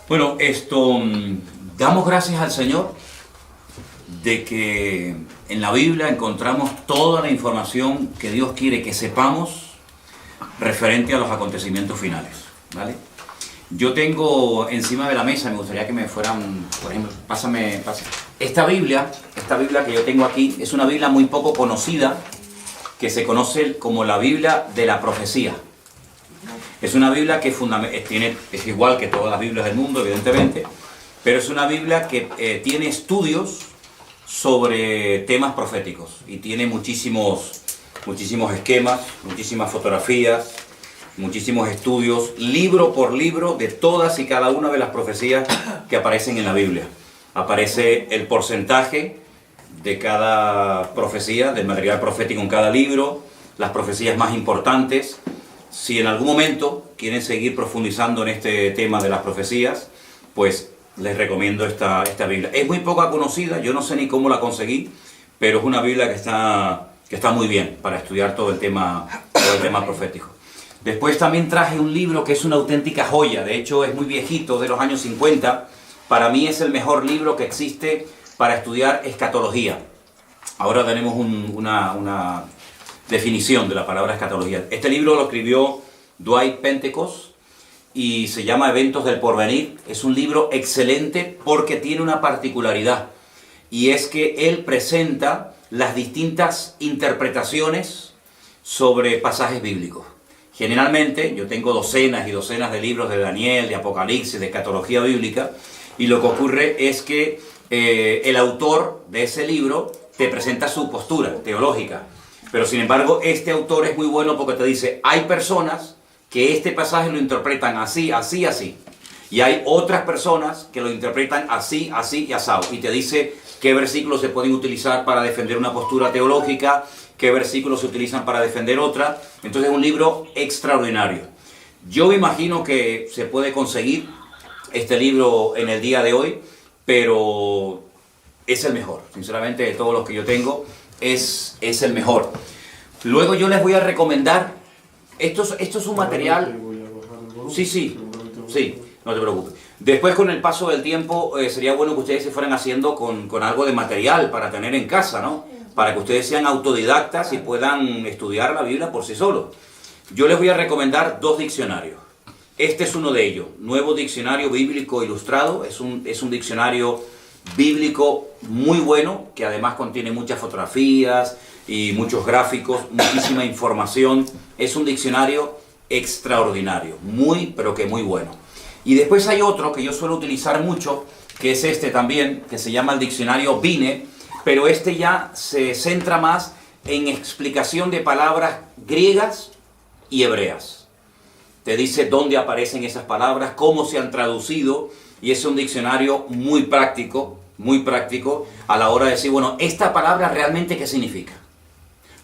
Bueno, damos gracias al Señor de que en la Biblia encontramos toda la información que Dios quiere que sepamos referente a los acontecimientos finales, ¿vale? Yo tengo encima de la mesa, me gustaría que me fueran, por ejemplo, pásame. Esta Biblia que yo tengo aquí, es una Biblia muy poco conocida, que se conoce como la Biblia de la profecía. Es una Biblia que es igual que todas las Biblias del mundo, evidentemente, pero es una Biblia que tiene estudios sobre temas proféticos y tiene muchísimos esquemas, muchísimas fotografías, muchísimos estudios, libro por libro, de todas y cada una de las profecías que aparecen en la Biblia. Aparece el porcentaje de cada profecía, del material profético en cada libro, las profecías más importantes. Si en algún momento quieren seguir profundizando en este tema de las profecías, pues les recomiendo esta Biblia. Es muy poco conocida, yo no sé ni cómo la conseguí, pero es una Biblia que está muy bien para estudiar todo el tema profético. Después también traje un libro que es una auténtica joya, de hecho es muy viejito, de los años 50. Para mí es el mejor libro que existe para estudiar escatología. Ahora tenemos una definición de la palabra escatología. Este libro lo escribió Dwight Pentecost y se llama Eventos del Porvenir. Es un libro excelente porque tiene una particularidad, y es que él presenta las distintas interpretaciones sobre pasajes bíblicos. Generalmente yo tengo docenas y docenas de libros de Daniel, de Apocalipsis, de escatología bíblica, y lo que ocurre es que el autor de ese libro te presenta su postura teológica. Pero sin embargo, este autor es muy bueno porque te dice, hay personas que este pasaje lo interpretan así, así, así. Y hay otras personas que lo interpretan así, así y asado. Y te dice qué versículos se pueden utilizar para defender una postura teológica, qué versículos se utilizan para defender otra. Entonces es un libro extraordinario. Yo me imagino que se puede conseguir este libro en el día de hoy, pero es el mejor. Sinceramente, de todos los que yo tengo, es el mejor. Luego yo les voy a recomendar, esto es un material, sí, no te preocupes. Después, con el paso del tiempo, sería bueno que ustedes se fueran haciendo con algo de material para tener en casa, ¿no? Para que ustedes sean autodidactas y puedan estudiar la Biblia por sí solos. Yo les voy a recomendar 2 diccionarios. Este es uno de ellos, Nuevo Diccionario Bíblico Ilustrado. Es un diccionario bíblico muy bueno, que además contiene muchas fotografías y muchos gráficos, muchísima información. Es un diccionario extraordinario, pero que muy bueno. Y después hay otro que yo suelo utilizar mucho, que es este también, que se llama el diccionario Vine, pero este ya se centra más en explicación de palabras griegas y hebreas. Te dice dónde aparecen esas palabras, cómo se han traducido, y es un diccionario muy práctico a la hora de decir, bueno, esta palabra realmente ¿qué significa?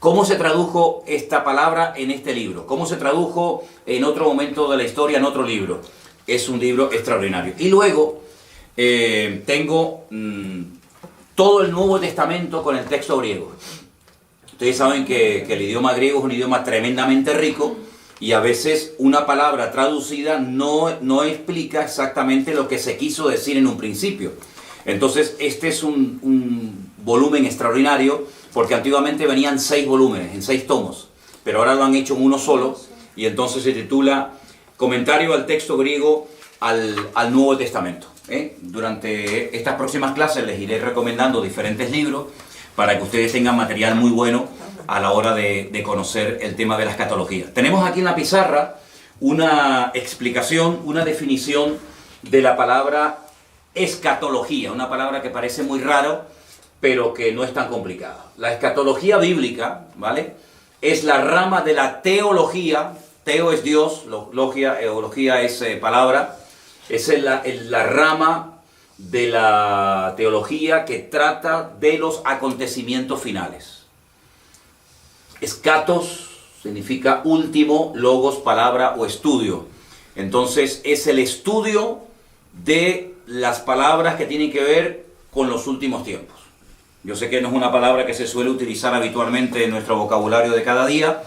¿Cómo se tradujo esta palabra en este libro? ¿Cómo se tradujo en otro momento de la historia en otro libro? Es un libro extraordinario. Y luego tengo todo el Nuevo Testamento con el texto griego. Ustedes saben que el idioma griego es un idioma tremendamente rico, y a veces una palabra traducida no explica exactamente lo que se quiso decir en un principio. Entonces este es un volumen extraordinario, porque antiguamente venían 6 volúmenes, en 6 tomos, pero ahora lo han hecho en uno solo, y entonces se titula Comentario al texto griego al Nuevo Testamento. Durante estas próximas clases les iré recomendando diferentes libros para que ustedes tengan material muy bueno a la hora de conocer el tema de la escatología. Tenemos aquí en la pizarra una explicación, una definición de la palabra escatología, una palabra que parece muy raro, pero que no es tan complicada. La escatología bíblica, ¿vale?, es la rama de la teología. Teo es Dios, eología es palabra. Es la rama de la teología que trata de los acontecimientos finales. Escatos significa último, logos, palabra o estudio. Entonces es el estudio de las palabras que tienen que ver con los últimos tiempos. Yo sé que no es una palabra que se suele utilizar habitualmente en nuestro vocabulario de cada día,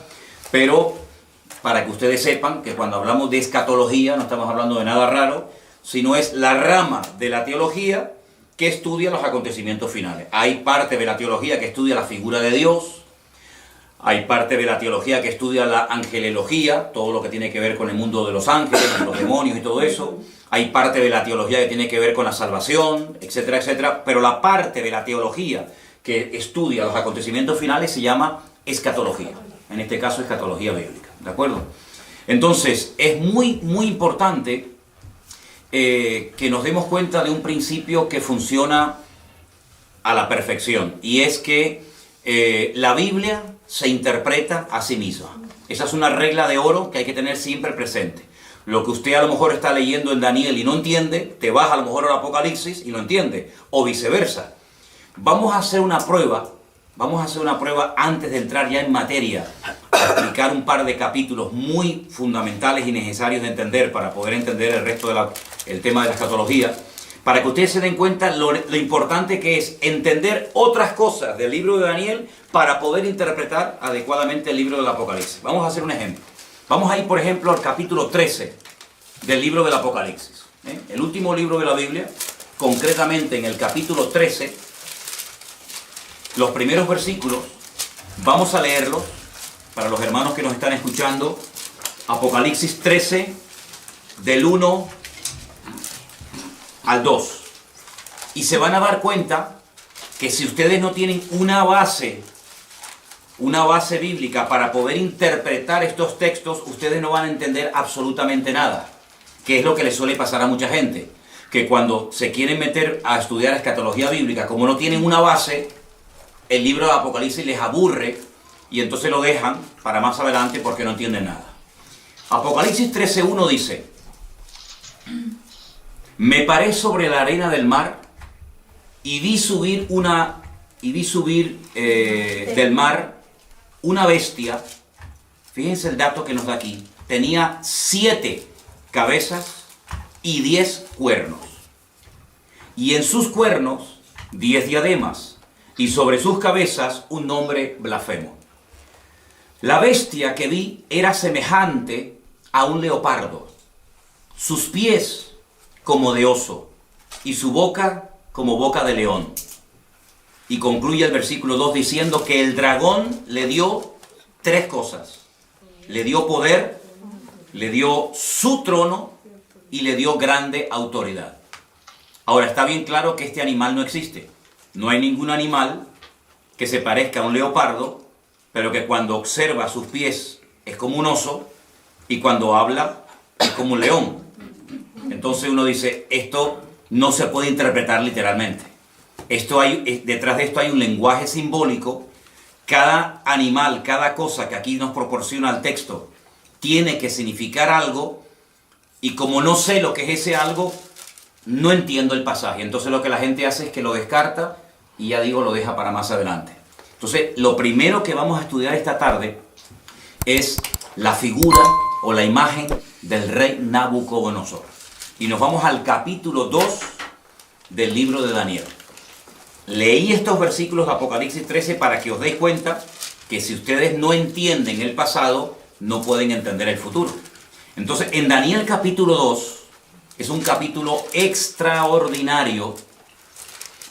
pero para que ustedes sepan que cuando hablamos de escatología no estamos hablando de nada raro, sino es la rama de la teología que estudia los acontecimientos finales. Hay parte de la teología que estudia la figura de Dios, hay parte de la teología que estudia la angelología, todo lo que tiene que ver con el mundo de los ángeles, los demonios y todo eso. Hay parte de la teología que tiene que ver con la salvación, etcétera, etcétera. Pero la parte de la teología que estudia los acontecimientos finales se llama escatología. En este caso, escatología bíblica. ¿De acuerdo? Entonces, es muy, muy importante que nos demos cuenta de un principio que funciona a la perfección. Y es que la Biblia se interpreta a sí misma. Esa es una regla de oro que hay que tener siempre presente. Lo que usted a lo mejor está leyendo en Daniel y no entiende, te vas a lo mejor al Apocalipsis y lo entiende, o viceversa. Vamos a hacer una prueba antes de entrar ya en materia, a explicar un par de capítulos muy fundamentales y necesarios de entender para poder entender el resto del tema de la escatología, para que ustedes se den cuenta lo importante que es entender otras cosas del libro de Daniel para poder interpretar adecuadamente el libro del Apocalipsis. Vamos a hacer un ejemplo. Vamos a ir, por ejemplo, al capítulo 13 del libro del Apocalipsis. El último libro de la Biblia, concretamente en el capítulo 13, los primeros versículos, vamos a leerlos para los hermanos que nos están escuchando. Apocalipsis 13, del 1 al 2. Y se van a dar cuenta que si ustedes no tienen una base bíblica para poder interpretar estos textos, ustedes no van a entender absolutamente nada. Que es lo que les suele pasar a mucha gente. Que cuando se quieren meter a estudiar escatología bíblica, como no tienen una base, el libro de Apocalipsis les aburre y entonces lo dejan para más adelante porque no entienden nada. Apocalipsis 13:1 dice: me paré sobre la arena del mar y vi subir del mar una bestia. Fíjense el dato que nos da aquí. Tenía 7 cabezas y 10 cuernos. Y en sus cuernos 10 diademas. Y sobre sus cabezas un nombre blasfemo. La bestia que vi era semejante a un leopardo. Sus pies como de oso. Y su boca como boca de león. Y concluye el versículo 2 diciendo que el dragón le dio 3 cosas. Le dio poder, le dio su trono y le dio grande autoridad. Ahora, está bien claro que este animal no existe. No hay ningún animal que se parezca a un leopardo, pero que cuando observa sus pies es como un oso y cuando habla es como un león. Entonces uno dice, esto no se puede interpretar literalmente. Detrás de esto hay un lenguaje simbólico. Cada animal, cada cosa que aquí nos proporciona el texto, tiene que significar algo, y como no sé lo que es ese algo, no entiendo el pasaje. Entonces lo que la gente hace es que lo descarta y ya digo, lo deja para más adelante. Entonces, lo primero que vamos a estudiar esta tarde es la figura o la imagen del rey Nabucodonosor. Y nos vamos al capítulo 2 del libro de Daniel. Leí estos versículos de Apocalipsis 13 para que os deis cuenta que si ustedes no entienden el pasado, no pueden entender el futuro. Entonces, en Daniel capítulo 2, es un capítulo extraordinario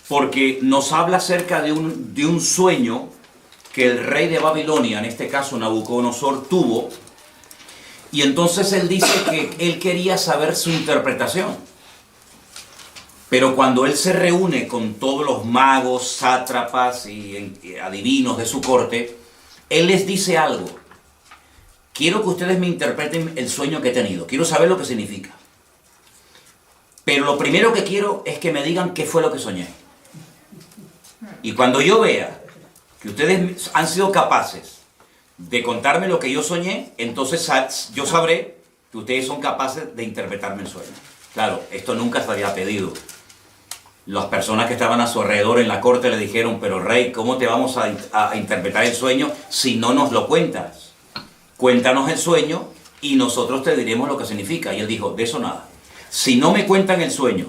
porque nos habla acerca de un sueño que el rey de Babilonia, en este caso Nabucodonosor, tuvo. Y entonces él dice que él quería saber su interpretación. Pero cuando él se reúne con todos los magos, sátrapas y adivinos de su corte, él les dice algo. Quiero que ustedes me interpreten el sueño que he tenido. Quiero saber lo que significa. Pero lo primero que quiero es que me digan qué fue lo que soñé. Y cuando yo vea que ustedes han sido capaces de contarme lo que yo soñé, entonces yo sabré que ustedes son capaces de interpretarme el sueño. Claro, esto nunca se había pedido. Las personas que estaban a su alrededor en la corte le dijeron, pero rey, ¿cómo te vamos a interpretar el sueño si no nos lo cuentas? Cuéntanos el sueño y nosotros te diremos lo que significa. Y él dijo, de eso nada. Si no me cuentan el sueño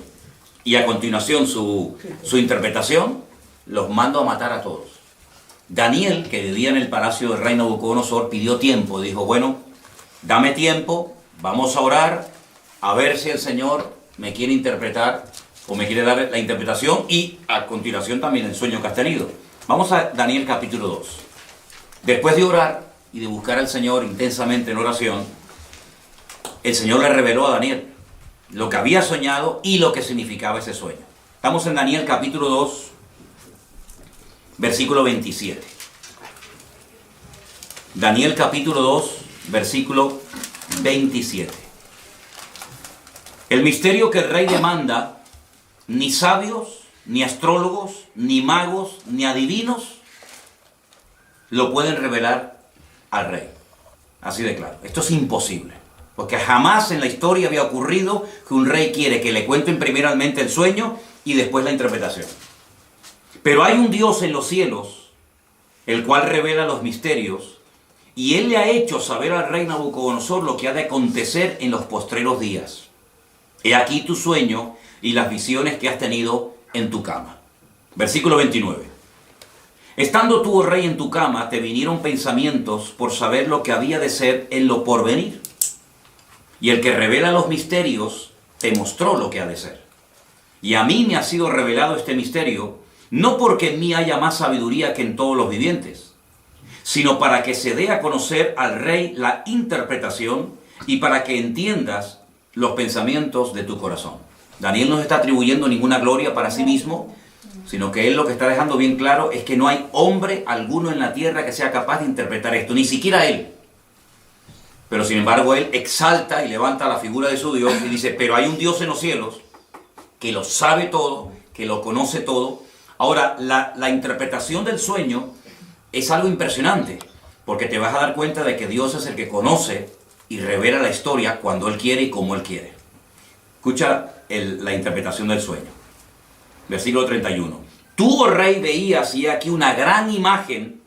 y a continuación su interpretación, los mando a matar a todos. Daniel, que vivía en el palacio del rey Nabucodonosor, pidió tiempo. Dijo, bueno, dame tiempo, vamos a orar, a ver si el Señor me quiere interpretar o me quiere dar la interpretación y a continuación también el sueño que has tenido. Vamos a Daniel capítulo 2. Después de orar y de buscar al Señor intensamente en oración, el Señor le reveló a Daniel lo que había soñado y lo que significaba ese sueño. Estamos en Daniel capítulo 2, versículo 27. Daniel capítulo 2, versículo 27. El misterio que el rey demanda, ni sabios, ni astrólogos, ni magos, ni adivinos lo pueden revelar al rey. Así de claro. Esto es imposible. Porque jamás en la historia había ocurrido que un rey quiere que le cuenten primeramente el sueño y después la interpretación. Pero hay un Dios en los cielos, el cual revela los misterios, y él le ha hecho saber al rey Nabucodonosor lo que ha de acontecer en los postreros días. He aquí tu sueño y las visiones que has tenido en tu cama. Versículo 29. Estando tú, oh rey, en tu cama, te vinieron pensamientos por saber lo que había de ser en lo porvenir. Y el que revela los misterios te mostró lo que ha de ser. Y a mí me ha sido revelado este misterio, no porque en mí haya más sabiduría que en todos los vivientes, sino para que se dé a conocer al rey la interpretación y para que entiendas los pensamientos de tu corazón. Daniel no está atribuyendo ninguna gloria para sí mismo, sino que él lo que está dejando bien claro es que no hay hombre alguno en la tierra que sea capaz de interpretar esto, ni siquiera él. Pero sin embargo él exalta y levanta la figura de su Dios y dice, pero hay un Dios en los cielos que lo sabe todo, que lo conoce todo. Ahora, la interpretación del sueño es algo impresionante, porque te vas a dar cuenta de que Dios es el que conoce y revela la historia cuando Él quiere y como Él quiere. Escucha la interpretación del sueño. Versículo 31. Tú, oh rey, veías y aquí una gran imagen,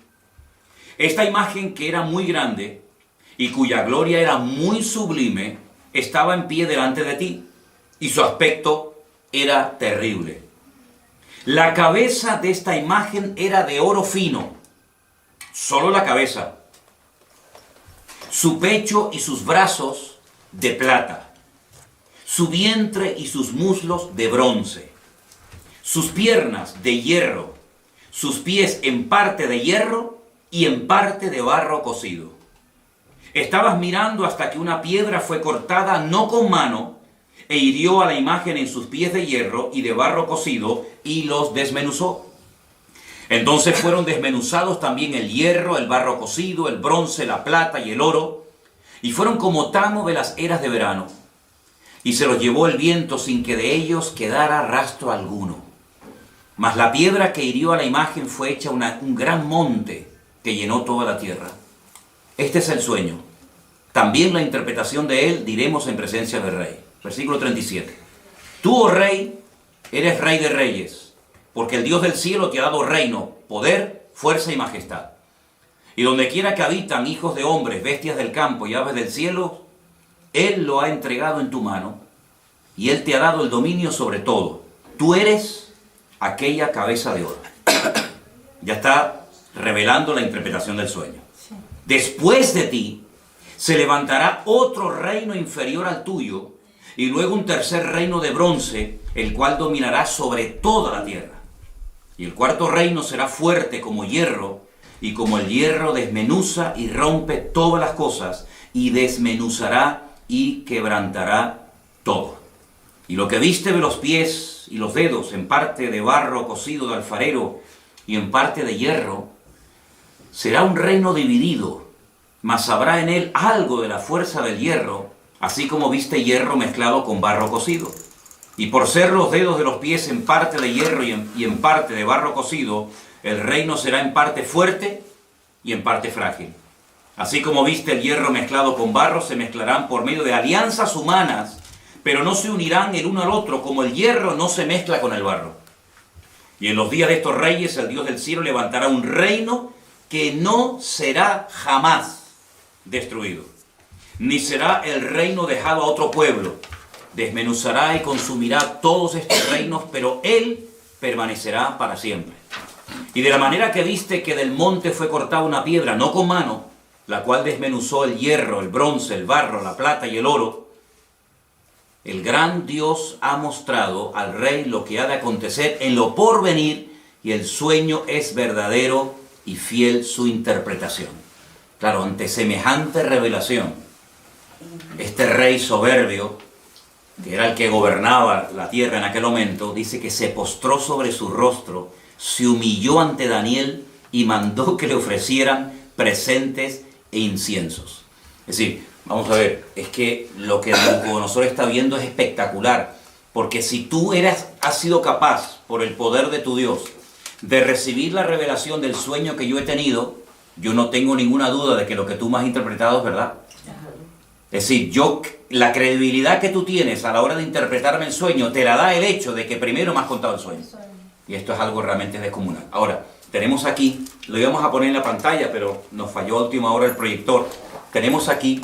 esta imagen que era muy grande, y cuya gloria era muy sublime, estaba en pie delante de ti, y su aspecto era terrible. La cabeza de esta imagen era de oro fino, solo la cabeza, su pecho y sus brazos de plata, su vientre y sus muslos de bronce, sus piernas de hierro, sus pies en parte de hierro y en parte de barro cocido. Estabas mirando hasta que una piedra fue cortada no con mano e hirió a la imagen en sus pies de hierro y de barro cocido y los desmenuzó. Entonces fueron desmenuzados también el hierro, el barro cocido, el bronce, la plata y el oro, y fueron como tamo de las eras de verano. Y se los llevó el viento sin que de ellos quedara rastro alguno. Mas la piedra que hirió a la imagen fue hecha un gran monte que llenó toda la tierra. Este es el sueño. También la interpretación de él diremos en presencia del rey. Versículo 37. Tú, oh rey, eres rey de reyes, porque el Dios del cielo te ha dado reino, poder, fuerza y majestad. Y donde quiera que habitan hijos de hombres, bestias del campo y aves del cielo, Él lo ha entregado en tu mano, y Él te ha dado el dominio sobre todo. Tú eres aquella cabeza de oro. Ya está revelando la interpretación del sueño. Después de ti se levantará otro reino inferior al tuyo, y luego un tercer reino de bronce, el cual dominará sobre toda la tierra. Y el cuarto reino será fuerte como hierro, y como el hierro desmenuza y rompe todas las cosas, y desmenuzará y quebrantará todo. Y lo que viste de los pies y los dedos, en parte de barro cocido de alfarero y en parte de hierro, será un reino dividido, mas habrá en él algo de la fuerza del hierro, así como viste hierro mezclado con barro cocido. Y por ser los dedos de los pies en parte de hierro y en parte de barro cocido, el reino será en parte fuerte y en parte frágil. Así como viste el hierro mezclado con barro, se mezclarán por medio de alianzas humanas, pero no se unirán el uno al otro, como el hierro no se mezcla con el barro. Y en los días de estos reyes, el Dios del cielo levantará un reino que no será jamás destruido, ni será el reino dejado a otro pueblo. Desmenuzará y consumirá todos estos reinos, pero Él permanecerá para siempre. Y de la manera que viste que del monte fue cortada una piedra, no con mano, la cual desmenuzó el hierro, el bronce, el barro, la plata y el oro, El gran Dios ha mostrado al rey lo que ha de acontecer en lo porvenir, y el sueño es verdadero y fiel su interpretación. Claro, ante semejante revelación, este rey soberbio, que era el que gobernaba la tierra en aquel momento, dice que se postró sobre su rostro, se humilló ante Daniel y mandó que le ofrecieran presentes e inciensos. Es decir, vamos a ver, es que lo que Nabucodonosor está viendo es espectacular, porque si tú has sido capaz, por el poder de tu Dios, de recibir la revelación del sueño que yo he tenido, yo no tengo ninguna duda de que lo que tú me has interpretado es verdad. Es decir, la credibilidad que tú tienes a la hora de interpretarme el sueño, te la da el hecho de que primero me has contado el sueño. Y esto es algo realmente descomunal. Ahora, tenemos aquí, lo íbamos a poner en la pantalla, pero nos falló a última hora el proyector. Tenemos aquí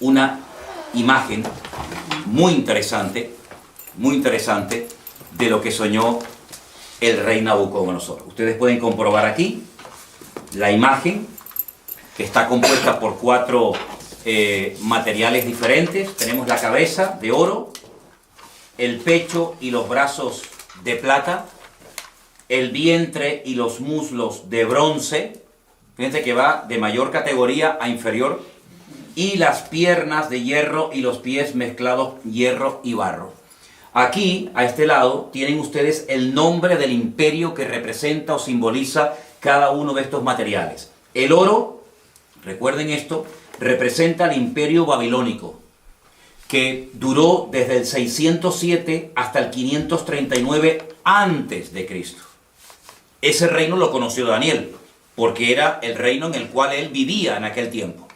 una imagen muy interesante de lo que soñó el rey Nabucodonosor. Ustedes pueden comprobar aquí la imagen, que está compuesta por 4 materiales diferentes. Tenemos la cabeza de oro, el pecho y los brazos de plata, el vientre y los muslos de bronce. Fíjense que va de mayor categoría a inferior, y las piernas de hierro y los pies mezclados hierro y barro. Aquí, a este lado, tienen ustedes el nombre del imperio que representa o simboliza cada uno de estos materiales. El oro, recuerden esto, representa el imperio babilónico, que duró desde el 607 hasta el 539 antes de Cristo. Ese reino lo conoció Daniel, porque era el reino en el cual él vivía en aquel tiempo.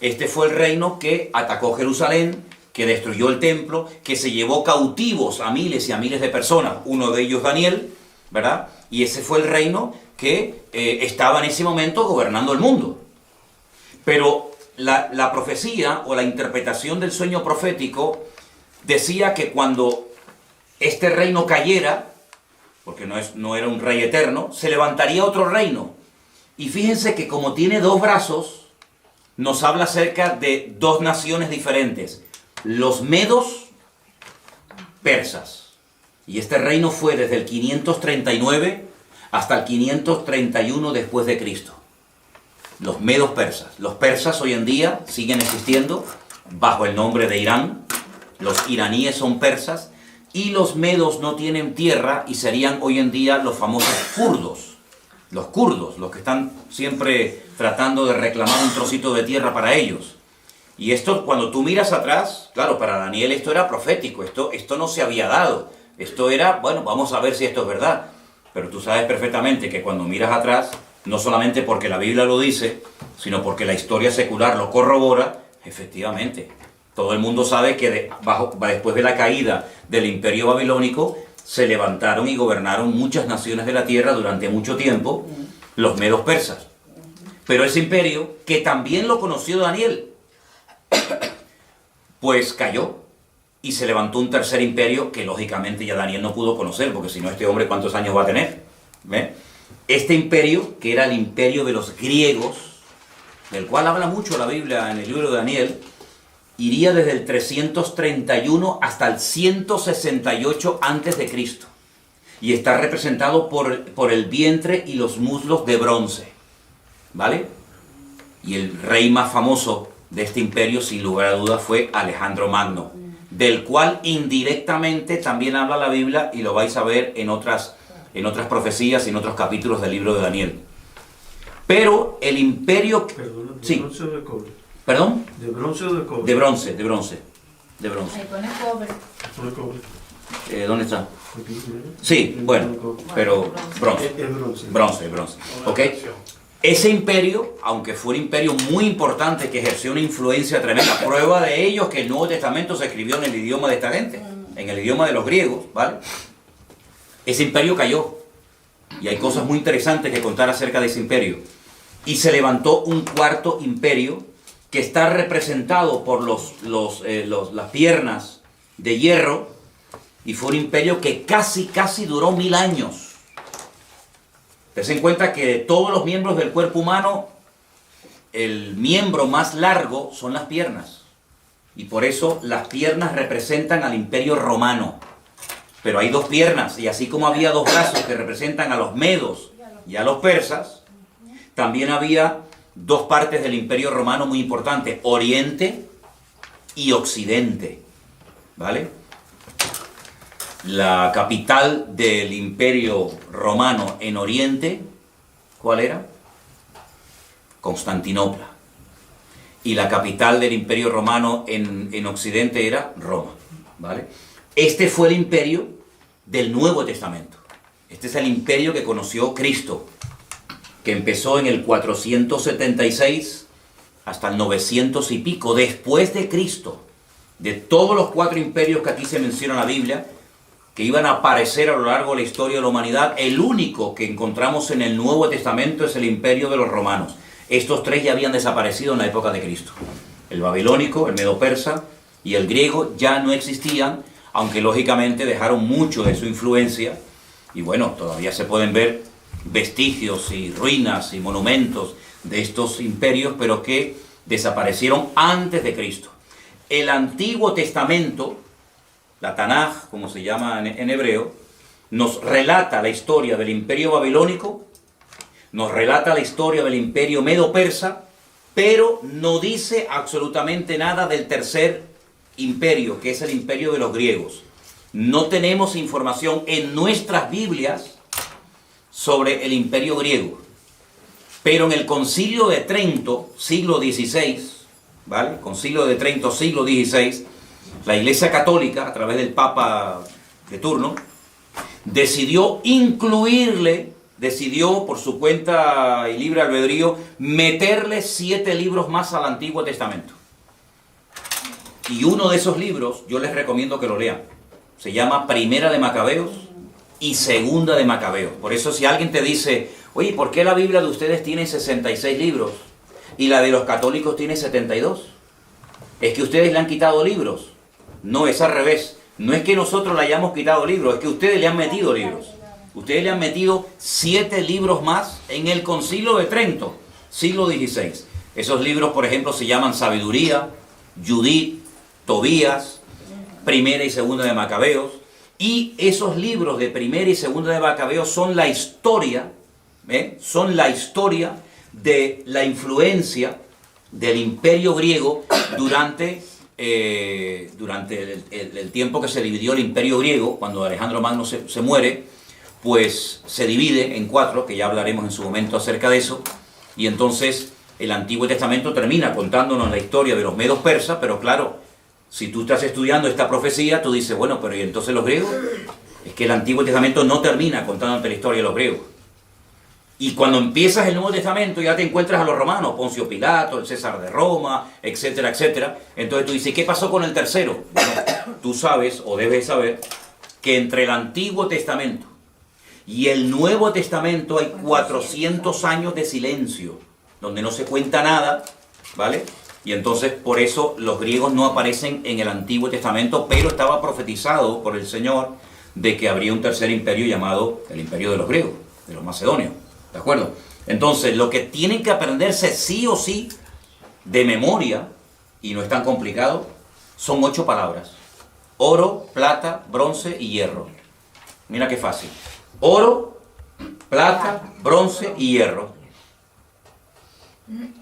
Este fue el reino que atacó Jerusalén, que destruyó el templo, que se llevó cautivos a miles y a miles de personas, uno de ellos Daniel, ¿verdad? Y ese fue el reino que estaba en ese momento gobernando el mundo. Pero la profecía o la interpretación del sueño profético decía que cuando este reino cayera, porque no era un rey eterno, se levantaría otro reino. Y fíjense que como tiene 2 brazos, nos habla acerca de 2 naciones diferentes: los medos persas. Y este reino fue desde el 539 hasta el 531 después de Cristo. Los medos persas. Los persas hoy en día siguen existiendo bajo el nombre de Irán. Los iraníes son persas. Y los medos no tienen tierra y serían hoy en día los famosos kurdos. Los kurdos, los que están siempre tratando de reclamar un trocito de tierra para ellos. Y esto, cuando tú miras atrás, claro, para Daniel esto era profético, esto no se había dado. Esto era, bueno, vamos a ver si esto es verdad. Pero tú sabes perfectamente que cuando miras atrás, no solamente porque la Biblia lo dice, sino porque la historia secular lo corrobora, efectivamente. Todo el mundo sabe que después de la caída del imperio babilónico, se levantaron y gobernaron muchas naciones de la tierra durante mucho tiempo, los medos persas. Pero ese imperio, que también lo conoció Daniel, pues cayó y se levantó un tercer imperio que lógicamente ya Daniel no pudo conocer, porque si no, este hombre ¿cuántos años va a tener? ¿Ve? Este imperio, que era el imperio de los griegos, del cual habla mucho la Biblia en el libro de Daniel, iría desde el 331 hasta el 168 antes de Cristo, y está representado por el vientre y los muslos de bronce, ¿vale? Y el rey más famoso de este imperio, sin lugar a dudas, fue Alejandro Magno, del cual indirectamente también habla la Biblia, y lo vais a ver en otras profecías y en otros capítulos del libro de Daniel. Pero el imperio... Perdón, ¿de sí. bronce o de cobre? ¿Perdón? ¿De bronce o de cobre? De bronce. Ahí pone cobre. ¿De cobre? ¿Dónde está? Aquí, mira. Sí, bueno, pero bronce. Es bronce. Bronce. ¿Ok? Ese imperio, aunque fue un imperio muy importante que ejerció una influencia tremenda, prueba de ello es que el Nuevo Testamento se escribió en el idioma de esta gente, en el idioma de los griegos, ¿vale? Ese imperio cayó, y hay cosas muy interesantes que contar acerca de ese imperio. Y se levantó un cuarto imperio que está representado por las piernas de hierro, y fue un imperio que casi duró 1000 años. Ten en cuenta que de todos los miembros del cuerpo humano, el miembro más largo son las piernas. Y por eso las piernas representan al Imperio Romano. Pero hay dos piernas, y así como había dos brazos que representan a los medos y a los persas, también había dos partes del Imperio Romano muy importantes, Oriente y Occidente, ¿vale? La capital del Imperio Romano en Oriente, ¿cuál era? Constantinopla. Y la capital del Imperio Romano en Occidente era Roma, ¿vale? Este fue el imperio del Nuevo Testamento. Este es el imperio que conoció Cristo, que empezó en el 476 hasta el 900 y pico, después de Cristo. De todos los 4 imperios que aquí se menciona en la Biblia, que iban a aparecer a lo largo de la historia de la humanidad, el único que encontramos en el Nuevo Testamento es el imperio de los romanos. Estos 3 ya habían desaparecido en la época de Cristo. El babilónico, el medo-persa y el griego ya no existían, aunque lógicamente dejaron mucho de su influencia. Y bueno, todavía se pueden ver vestigios y ruinas y monumentos de estos imperios, pero que desaparecieron antes de Cristo. El Antiguo Testamento, la Tanaj, como se llama en hebreo, nos relata la historia del imperio babilónico, nos relata la historia del imperio medo-persa, pero no dice absolutamente nada del tercer imperio, que es el imperio de los griegos. No tenemos información en nuestras Biblias sobre el imperio griego. Pero en el Concilio de Trento, siglo XVI, ¿vale? Concilio de Trento, siglo XVI, la Iglesia Católica, a través del Papa de turno, decidió por su cuenta y libre albedrío, meterle 7 libros más al Antiguo Testamento. Y uno de esos libros, yo les recomiendo que lo lean. Se llama Primera de Macabeos y Segunda de Macabeos. Por eso si alguien te dice, oye, ¿por qué la Biblia de ustedes tiene 66 libros y la de los católicos tiene 72? ¿Es que ustedes le han quitado libros? No, es al revés. No es que nosotros le hayamos quitado libros, es que ustedes le han metido libros. Ustedes le han metido 7 libros más en el Concilio de Trento, siglo XVI. Esos libros, por ejemplo, se llaman Sabiduría, Judith, Tobías, Primera y Segunda de Macabeos. Y esos libros de Primera y Segunda de Macabeos son la historia, son la historia de la influencia del Imperio griego durante el tiempo que se dividió el Imperio griego. Cuando Alejandro Magno se muere, pues se divide en 4, que ya hablaremos en su momento acerca de eso, y entonces el Antiguo Testamento termina contándonos la historia de los medos persas, pero claro, si tú estás estudiando esta profecía, tú dices, bueno, pero ¿y entonces los griegos? Es que el Antiguo Testamento no termina contándote la historia de los griegos. Y cuando empiezas el Nuevo Testamento ya te encuentras a los romanos, Poncio Pilato, el César de Roma, etcétera, etcétera. Entonces tú dices, ¿qué pasó con el tercero? Bueno, tú sabes, o debes saber, que entre el Antiguo Testamento y el Nuevo Testamento hay 400 años de silencio, donde no se cuenta nada, ¿vale? Y entonces por eso los griegos no aparecen en el Antiguo Testamento, pero estaba profetizado por el Señor de que habría un tercer imperio llamado el imperio de los griegos, de los macedonios, ¿de acuerdo? Entonces lo que tienen que aprenderse sí o sí de memoria, y no es tan complicado, son 8 palabras: oro, plata, bronce y hierro. Mira qué fácil. Oro, plata, bronce y hierro.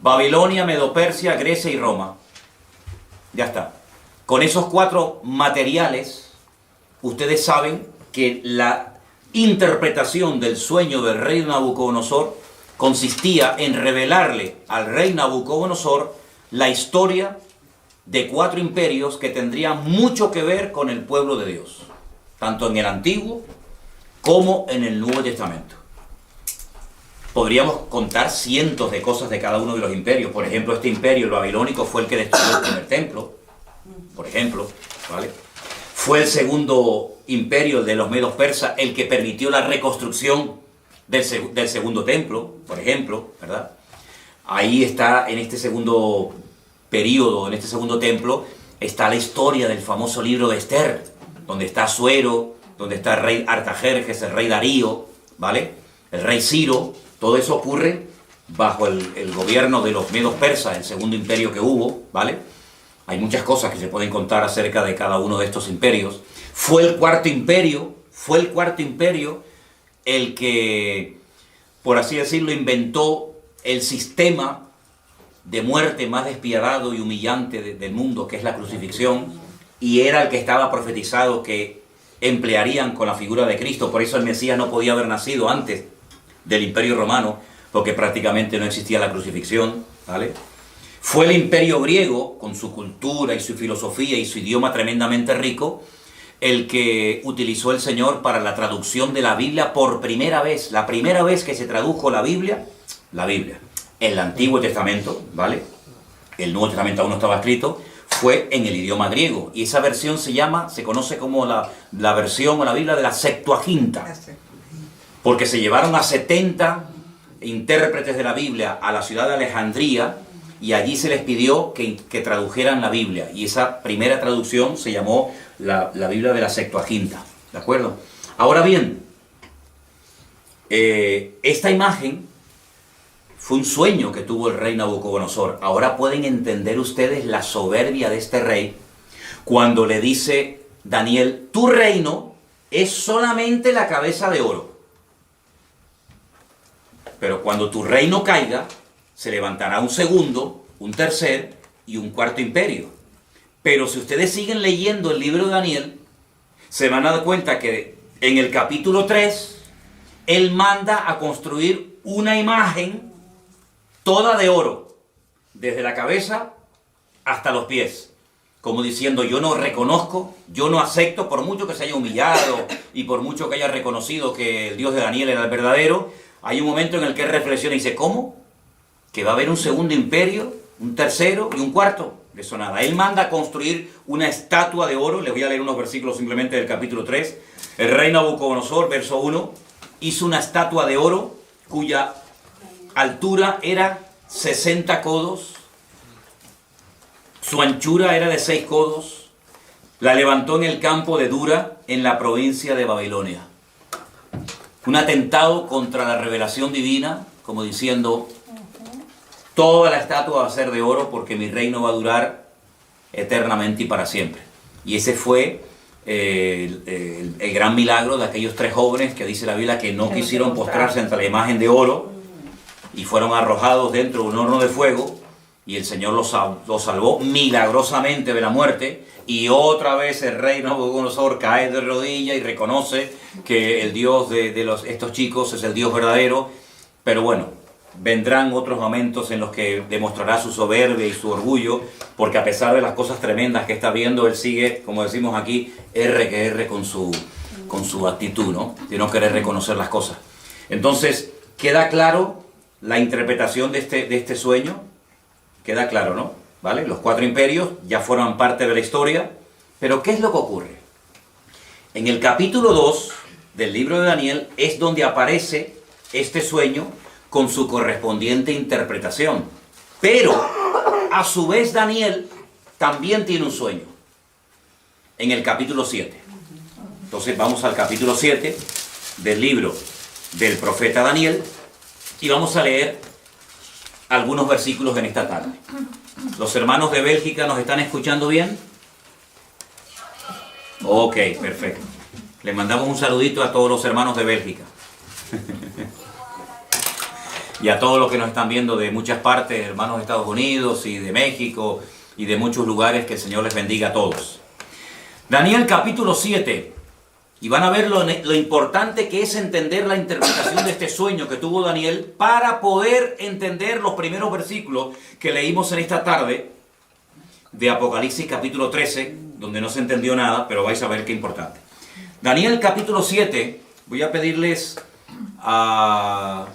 Babilonia, Medo-Persia, Grecia y Roma. Ya está. Con esos 4 materiales, ustedes saben que la interpretación del sueño del rey Nabucodonosor consistía en revelarle al rey Nabucodonosor la historia de 4 imperios que tendrían mucho que ver con el pueblo de Dios, tanto en el Antiguo como en el Nuevo Testamento. Podríamos contar cientos de cosas de cada uno de los imperios. Por ejemplo, este imperio, el babilónico, fue el que destruyó el primer templo, por ejemplo, ¿vale? Fue el segundo imperio, el de los medos persas, el que permitió la reconstrucción del segundo templo, por ejemplo, ¿verdad? Ahí está, en este segundo periodo, en este segundo templo, está la historia del famoso libro de Esther, donde está Asuero, donde está el rey Artajerjes, el rey Darío, ¿vale? El rey Ciro. Todo eso ocurre bajo el gobierno de los medos persas, el segundo imperio que hubo, ¿vale? Hay muchas cosas que se pueden contar acerca de cada uno de estos imperios. Fue el cuarto imperio el que, por así decirlo, inventó el sistema de muerte más despiadado y humillante del mundo, que es la crucifixión, y era el que estaba profetizado que emplearían con la figura de Cristo. Por eso el Mesías no podía haber nacido antes del Imperio Romano, porque prácticamente no existía la crucifixión, ¿vale? Fue el Imperio griego, con su cultura y su filosofía y su idioma tremendamente rico, el que utilizó el Señor para la traducción de la Biblia por primera vez. La primera vez que se tradujo la Biblia, el Antiguo Testamento, ¿vale? El Nuevo Testamento aún no estaba escrito, fue en el idioma griego. Y esa versión se conoce como la versión o la Biblia de la Septuaginta. Porque se llevaron a 70 intérpretes de la Biblia a la ciudad de Alejandría, y allí se les pidió que tradujeran la Biblia. Y esa primera traducción se llamó la Biblia de la Septuaginta. ¿De acuerdo? Ahora bien, esta imagen fue un sueño que tuvo el rey Nabucodonosor. Ahora pueden entender ustedes la soberbia de este rey cuando le dice Daniel: tu reino es solamente la cabeza de oro. Pero cuando tu reino caiga, se levantará un segundo, un tercer y un cuarto imperio. Pero si ustedes siguen leyendo el libro de Daniel, se van a dar cuenta que en el capítulo 3, él manda a construir una imagen toda de oro, desde la cabeza hasta los pies, como diciendo: yo no reconozco, yo no acepto, por mucho que se haya humillado y por mucho que haya reconocido que el Dios de Daniel era el verdadero. Hay un momento en el que él reflexiona y dice: ¿cómo? ¿Que va a haber un segundo imperio, un tercero y un cuarto? De eso nada. Él manda a construir una estatua de oro. Les voy a leer unos versículos simplemente del capítulo 3. El rey Nabucodonosor, verso 1, hizo una estatua de oro cuya altura era 60 codos, su anchura era de 6 codos, la levantó en el campo de Dura, en la provincia de Babilonia. Un atentado contra la revelación divina, como diciendo: toda la estatua va a ser de oro porque mi reino va a durar eternamente y para siempre. Y ese fue el gran milagro de aquellos 3 jóvenes que dice la Biblia que no quisieron postrarse ante la imagen de oro y fueron arrojados dentro de un horno de fuego, y el Señor los salvó milagrosamente de la muerte. Y otra vez el rey Nabucodonosor cae de rodillas y reconoce que el Dios de estos chicos es el Dios verdadero. Pero bueno, vendrán otros momentos en los que demostrará su soberbia y su orgullo, porque a pesar de las cosas tremendas que está viendo, él sigue, como decimos aquí, R con su actitud, ¿no? De no querer reconocer las cosas. Entonces, queda claro la interpretación de este sueño, queda claro, ¿no? ¿Vale? Los 4 imperios ya forman parte de la historia, pero ¿qué es lo que ocurre? En el capítulo 2 del libro de Daniel es donde aparece este sueño con su correspondiente interpretación. Pero, a su vez, Daniel también tiene un sueño, en el capítulo 7. Entonces vamos al capítulo 7 del libro del profeta Daniel y vamos a leer algunos versículos en esta tarde. ¿Los hermanos de Bélgica nos están escuchando bien? Ok, perfecto. Les mandamos un saludito a todos los hermanos de Bélgica. Y a todos los que nos están viendo de muchas partes, hermanos de Estados Unidos y de México y de muchos lugares. Que el Señor les bendiga a todos. Daniel capítulo 7. Y van a ver lo importante que es entender la interpretación de este sueño que tuvo Daniel para poder entender los primeros versículos que leímos en esta tarde de Apocalipsis capítulo 13, donde no se entendió nada, pero vais a ver qué importante. Daniel capítulo 7, voy a pedirles a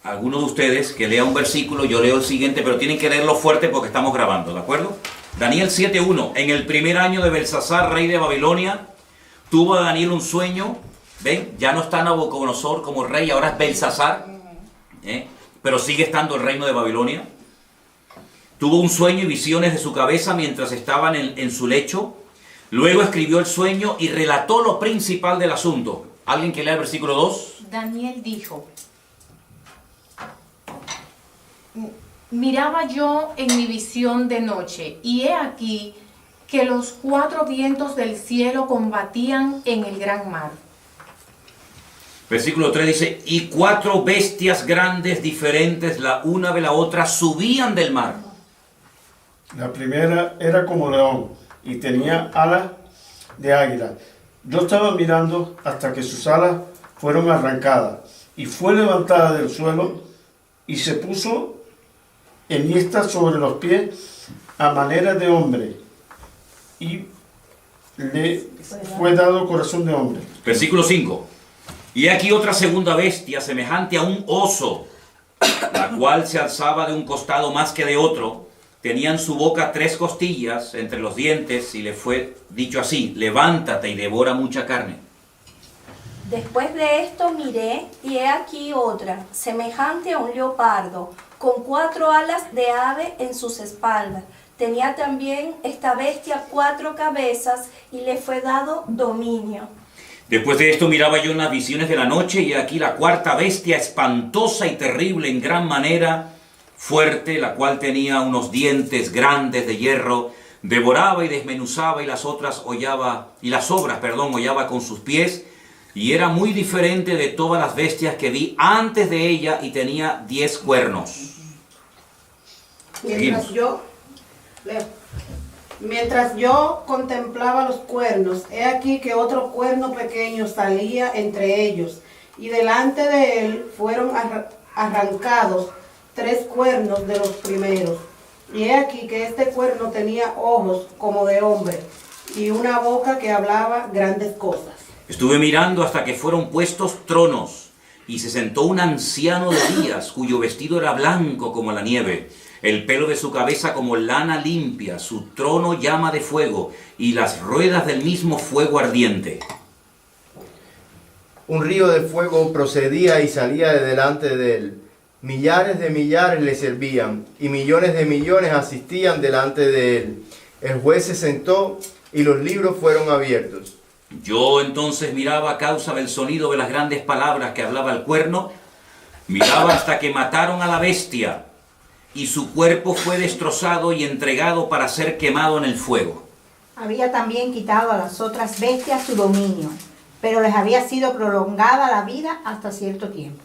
algunos de ustedes que lea un versículo, yo leo el siguiente, pero tienen que leerlo fuerte porque estamos grabando, ¿de acuerdo? Daniel 7:1. En el primer año de Belsasar, rey de Babilonia, tuvo Daniel un sueño. ¿Ven? Ya no está Nabucodonosor como rey, ahora es Belsasar, pero sigue estando el reino de Babilonia. Tuvo un sueño y visiones de su cabeza mientras estaban en su lecho. Luego escribió el sueño y relató lo principal del asunto. ¿Alguien que lea el versículo 2? Daniel dijo: miraba yo en mi visión de noche, y he aquí que los 4 vientos del cielo combatían en el gran mar. Versículo 3 dice, y 4 bestias grandes diferentes, la una de la otra, subían del mar. La primera era como león y tenía alas de águila. Yo estaba mirando hasta que sus alas fueron arrancadas y fue levantada del suelo y se puso enhiesta sobre los pies a manera de hombre y le fue dado corazón de hombre. Versículo 5. Y aquí otra segunda bestia, semejante a un oso, la cual se alzaba de un costado más que de otro. Tenía en su boca 3 costillas entre los dientes, y le fue dicho así, levántate y devora mucha carne. Después de esto miré, y he aquí otra, semejante a un leopardo, con 4 alas de ave en sus espaldas. Tenía también esta bestia 4 cabezas, y le fue dado dominio. Después de esto miraba yo en las visiones de la noche, y aquí la 4ª bestia, espantosa y terrible en gran manera, fuerte, la cual tenía unos dientes grandes de hierro, devoraba y desmenuzaba, y las obras hollaba con sus pies, y era muy diferente de todas las bestias que vi antes de ella, y tenía 10 cuernos. Mientras yo contemplaba los cuernos, he aquí que otro cuerno pequeño salía entre ellos, y delante de él fueron arrancados 3 cuernos de los primeros. Y he aquí que este cuerno tenía ojos como de hombre, y una boca que hablaba grandes cosas. Estuve mirando hasta que fueron puestos tronos, y se sentó un anciano de días, cuyo vestido era blanco como la nieve, el pelo de su cabeza como lana limpia, su trono llama de fuego, y las ruedas del mismo fuego ardiente. Un río de fuego procedía y salía de delante de él. Millares de millares le servían, y millones de millones asistían delante de él. El juez se sentó, y los libros fueron abiertos. Yo entonces miraba a causa del sonido de las grandes palabras que hablaba el cuerno, miraba hasta que mataron a la bestia, y su cuerpo fue destrozado y entregado para ser quemado en el fuego. Había también quitado a las otras bestias su dominio, pero les había sido prolongada la vida hasta cierto tiempo.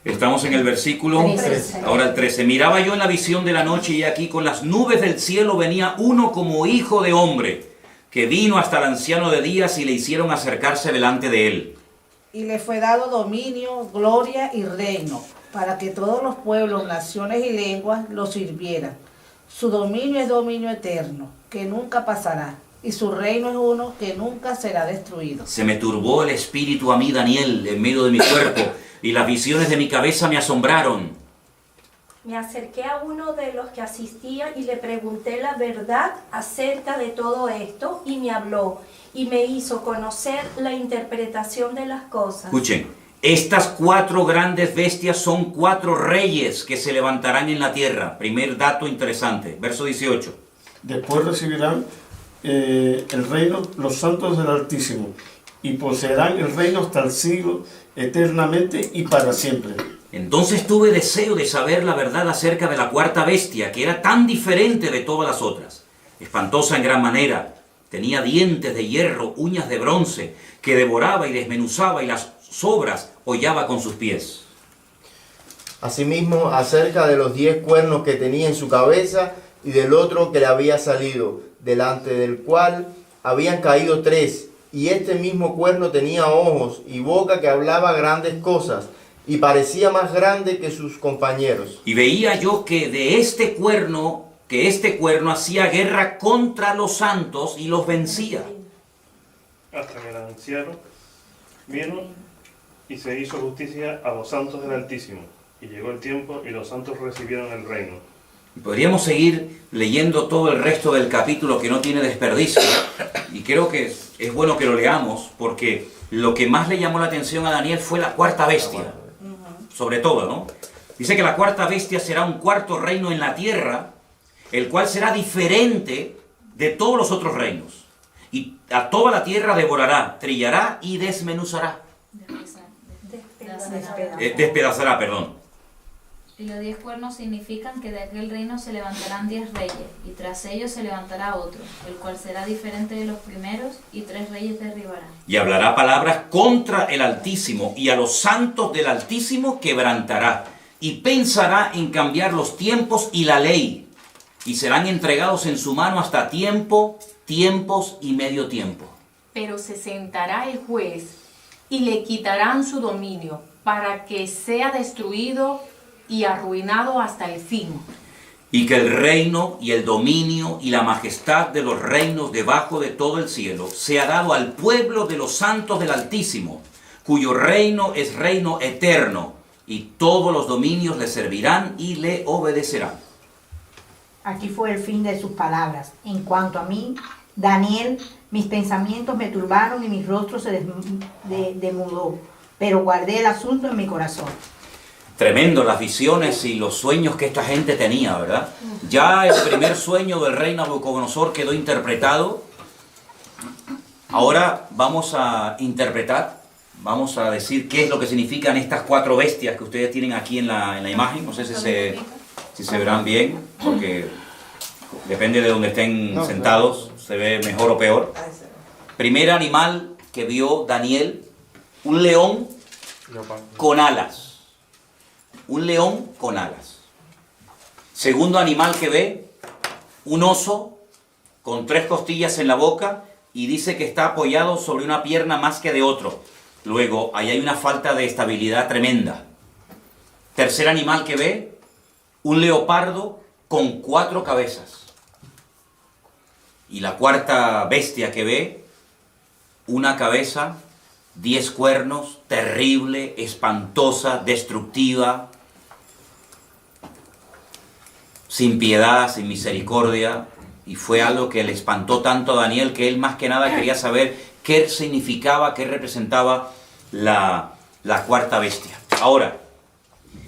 Estamos en el versículo 13. Ahora el 13. Miraba yo en la visión de la noche, y aquí con las nubes del cielo venía uno como hijo de hombre, que vino hasta el anciano de días, y le hicieron acercarse delante de él. Y le fue dado dominio, gloria y reino, para que todos los pueblos, naciones y lenguas lo sirvieran. Su dominio es dominio eterno, que nunca pasará, y su reino es uno que nunca será destruido. Se me turbó el espíritu a mí, Daniel, en medio de mi cuerpo, y las visiones de mi cabeza me asombraron. Me acerqué a uno de los que asistían y le pregunté la verdad acerca de todo esto, y me habló y me hizo conocer la interpretación de las cosas. Escuchen, estas 4 grandes bestias son 4 reyes que se levantarán en la tierra. Primer dato interesante, verso 18. Después recibirán el reino los santos del Altísimo, y poseerán el reino hasta el siglo, eternamente y para siempre. Entonces tuve deseo de saber la verdad acerca de la 4ª bestia, que era tan diferente de todas las otras. Espantosa en gran manera, tenía dientes de hierro, uñas de bronce, que devoraba y desmenuzaba, y las sobras hollaba con sus pies. Asimismo, acerca de los 10 cuernos que tenía en su cabeza, y del otro que le había salido, delante del cual habían caído 3, y este mismo cuerno tenía ojos y boca que hablaba grandes cosas, y parecía más grande que sus compañeros. Y veía yo que este cuerno hacía guerra contra los santos y los vencía. Hasta que el anciano vino y se hizo justicia a los santos del Altísimo. Y llegó el tiempo y los santos recibieron el reino. Podríamos seguir leyendo todo el resto del capítulo, que no tiene desperdicio, y creo que es bueno que lo leamos, porque lo que más le llamó la atención a Daniel fue la 4ª bestia, sobre todo, ¿no? Dice que la 4ª bestia será un 4º reino en la tierra, el cual será diferente de todos los otros reinos, y a toda la tierra devorará, trillará y desmenuzará. Despedazará, perdón. Y los 10 cuernos significan que de aquel reino se levantarán 10 reyes, y tras ellos se levantará otro, el cual será diferente de los primeros, y 3 reyes derribará. Y hablará palabras contra el Altísimo, y a los santos del Altísimo quebrantará, y pensará en cambiar los tiempos y la ley, y serán entregados en su mano hasta tiempo, tiempos y medio tiempo. Pero se sentará el juez y le quitarán su dominio para que sea destruido y arruinado hasta el fin. Y que el reino y el dominio y la majestad de los reinos debajo de todo el cielo sea dado al pueblo de los santos del Altísimo, cuyo reino es reino eterno, y todos los dominios le servirán y le obedecerán. Aquí fue el fin de sus palabras. En cuanto a mí, Daniel, mis pensamientos me turbaron y mi rostro se demudó, pero guardé el asunto en mi corazón. Tremendo las visiones y los sueños que esta gente tenía, ¿verdad? Ya el primer sueño del rey Nabucodonosor quedó interpretado. Ahora vamos a interpretar, vamos a decir qué es lo que significan estas 4 bestias que ustedes tienen aquí en la imagen. No sé si se verán bien, porque depende de donde estén sentados, se ve mejor o peor. Primer animal que vio Daniel, un león con alas. Un león con alas. Segundo animal que ve, un oso con 3 costillas en la boca y dice que está apoyado sobre una pierna más que de otro. Luego, ahí hay una falta de estabilidad tremenda. Tercer animal que ve, un leopardo con 4 cabezas. Y la cuarta bestia que ve, una cabeza, 10 cuernos, terrible, espantosa, destructiva, sin piedad, sin misericordia, y fue algo que le espantó tanto a Daniel que él más que nada quería saber qué significaba, qué representaba la cuarta bestia. Ahora,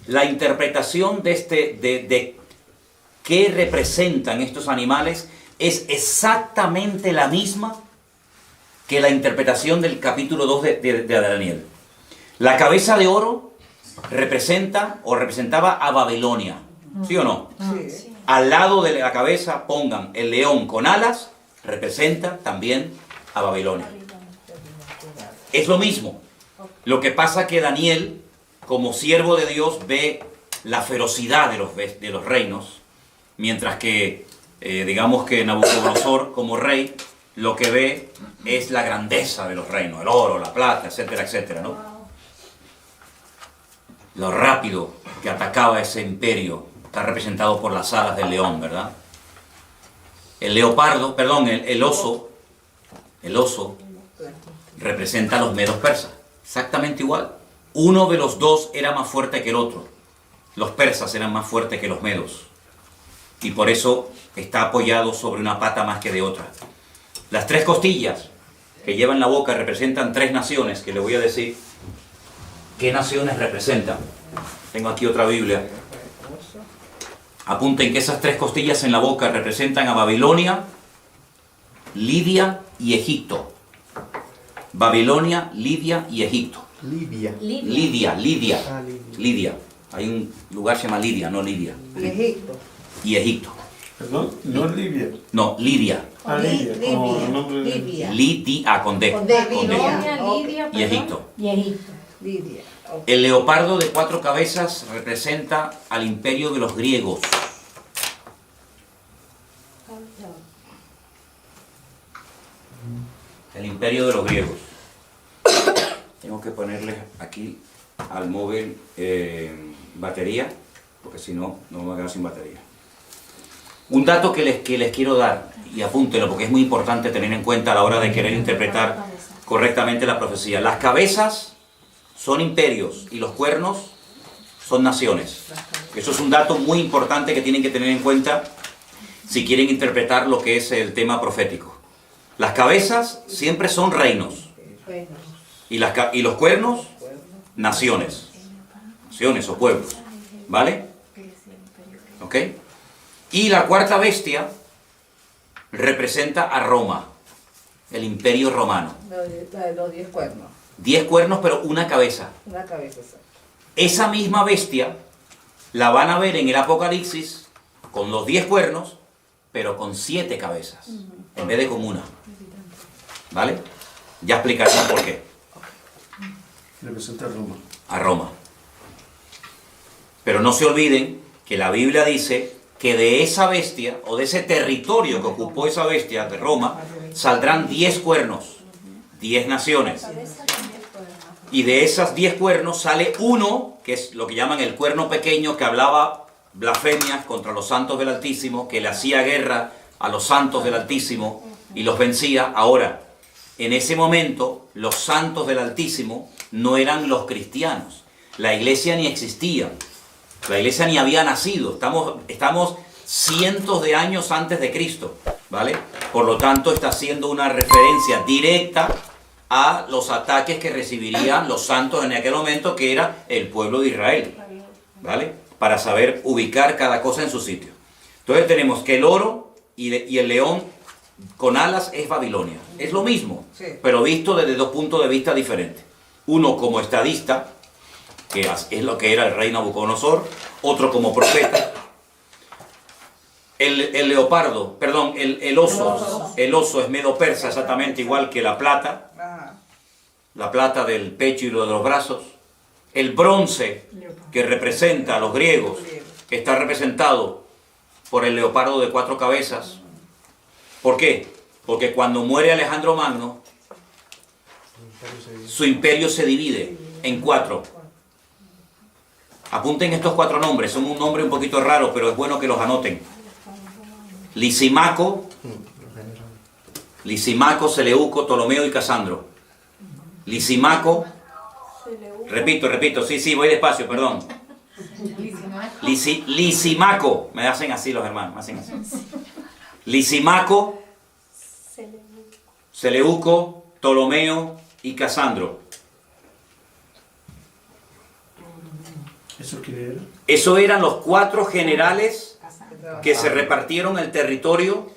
la interpretación de qué representan estos animales es exactamente la misma que la interpretación del capítulo 2 de Daniel. La cabeza de oro representa o representaba a Babilonia, ¿sí o no? Sí. Al lado de la cabeza pongan el león con alas, representa también a Babilonia. Es lo mismo. Lo que pasa que Daniel, como siervo de Dios, ve la ferocidad de los reinos, mientras que, digamos que Nabucodonosor, como rey, lo que ve es la grandeza de los reinos, el oro, la plata, etcétera, etcétera, ¿no? Lo rápido que atacaba ese imperio está representado por las alas del león, ¿verdad? El oso representa a los medos persas, exactamente igual. Uno de los dos era más fuerte que el otro. Los persas eran más fuertes que los medos. Y por eso está apoyado sobre una pata más que de otra. Las 3 costillas que lleva en la boca representan 3 naciones, que le voy a decir qué naciones representan. Tengo aquí otra Biblia. Apunten que esas 3 costillas en la boca representan a Babilonia, Lidia y Egipto. Babilonia, Lidia y Egipto. Lidia. Lidia. Hay un lugar que se llama Lidia, no Lidia. Y Egipto. Y Egipto. Perdón, no es Libia. No, Lidia. Lidia, como el nombre de... Lidia. Lidia, con D. Con D. Babilonia, Lidia, Y Egipto. Y Egipto. Lidia. Ok. El leopardo de 4 cabezas representa al imperio de los griegos. El imperio de los griegos. Tengo que ponerle aquí al móvil batería, porque si no, no me voy a quedar sin batería. Un dato que les quiero dar, y apúntelo porque es muy importante tener en cuenta a la hora de querer interpretar correctamente la profecía. Las cabezas son imperios y los cuernos son naciones. Eso es un dato muy importante que tienen que tener en cuenta si quieren interpretar lo que es el tema profético. Las cabezas siempre son reinos y los cuernos, naciones. Naciones o pueblos. ¿Vale? ¿Ok? Y la cuarta bestia representa a Roma, el imperio romano. La de los 10 cuernos. 10 cuernos, pero una cabeza. Una cabeza, exacto. Esa misma bestia La van a ver en el Apocalipsis con los 10 cuernos, pero con 7 cabezas, en vez de con una. ¿Vale? Ya explicaremos por qué. Representa a Roma. A Roma. Pero no se olviden que la Biblia dice que de esa bestia, o de ese territorio que ocupó esa bestia de Roma, saldrán 10 cuernos, 10 naciones. Y de esas 10 cuernos sale uno, que es lo que llaman el cuerno pequeño, que hablaba blasfemias contra los santos del Altísimo, que le hacía guerra a los santos del Altísimo y los vencía. Ahora, en ese momento, los santos del Altísimo no eran los cristianos. La iglesia ni existía. La iglesia ni había nacido. Estamos cientos de años antes de Cristo, ¿vale? Por lo tanto, está haciendo una referencia directa a los ataques que recibirían los santos en aquel momento, que era el pueblo de Israel, ¿vale? Para saber ubicar cada cosa en su sitio. Entonces tenemos que el oro y el león con alas es Babilonia. Es lo mismo, Sí. pero visto desde 2 puntos de vista diferentes. Uno como estadista, que es lo que era el rey Nabucodonosor, otro como profeta. El leopardo, perdón, el oso es medo-persa, exactamente igual que la plata. Ajá. La plata del pecho y lo de los brazos. El bronce, que representa a los griegos, está representado por el leopardo de 4 cabezas. ¿Por qué? Porque cuando muere Alejandro Magno, su imperio se divide en 4. Apunten estos 4 nombres, son un nombre un poquito raro, pero es bueno que los anoten. Lisimaco, Seleuco, Ptolomeo y Casandro. Lisimaco, repito, sí, voy despacio, perdón. Lisimaco, me hacen así los hermanos, me hacen así. Lisimaco, Seleuco, Ptolomeo y Casandro. ¿Eso qué era? Eso eran los 4 generales que se repartieron el territorio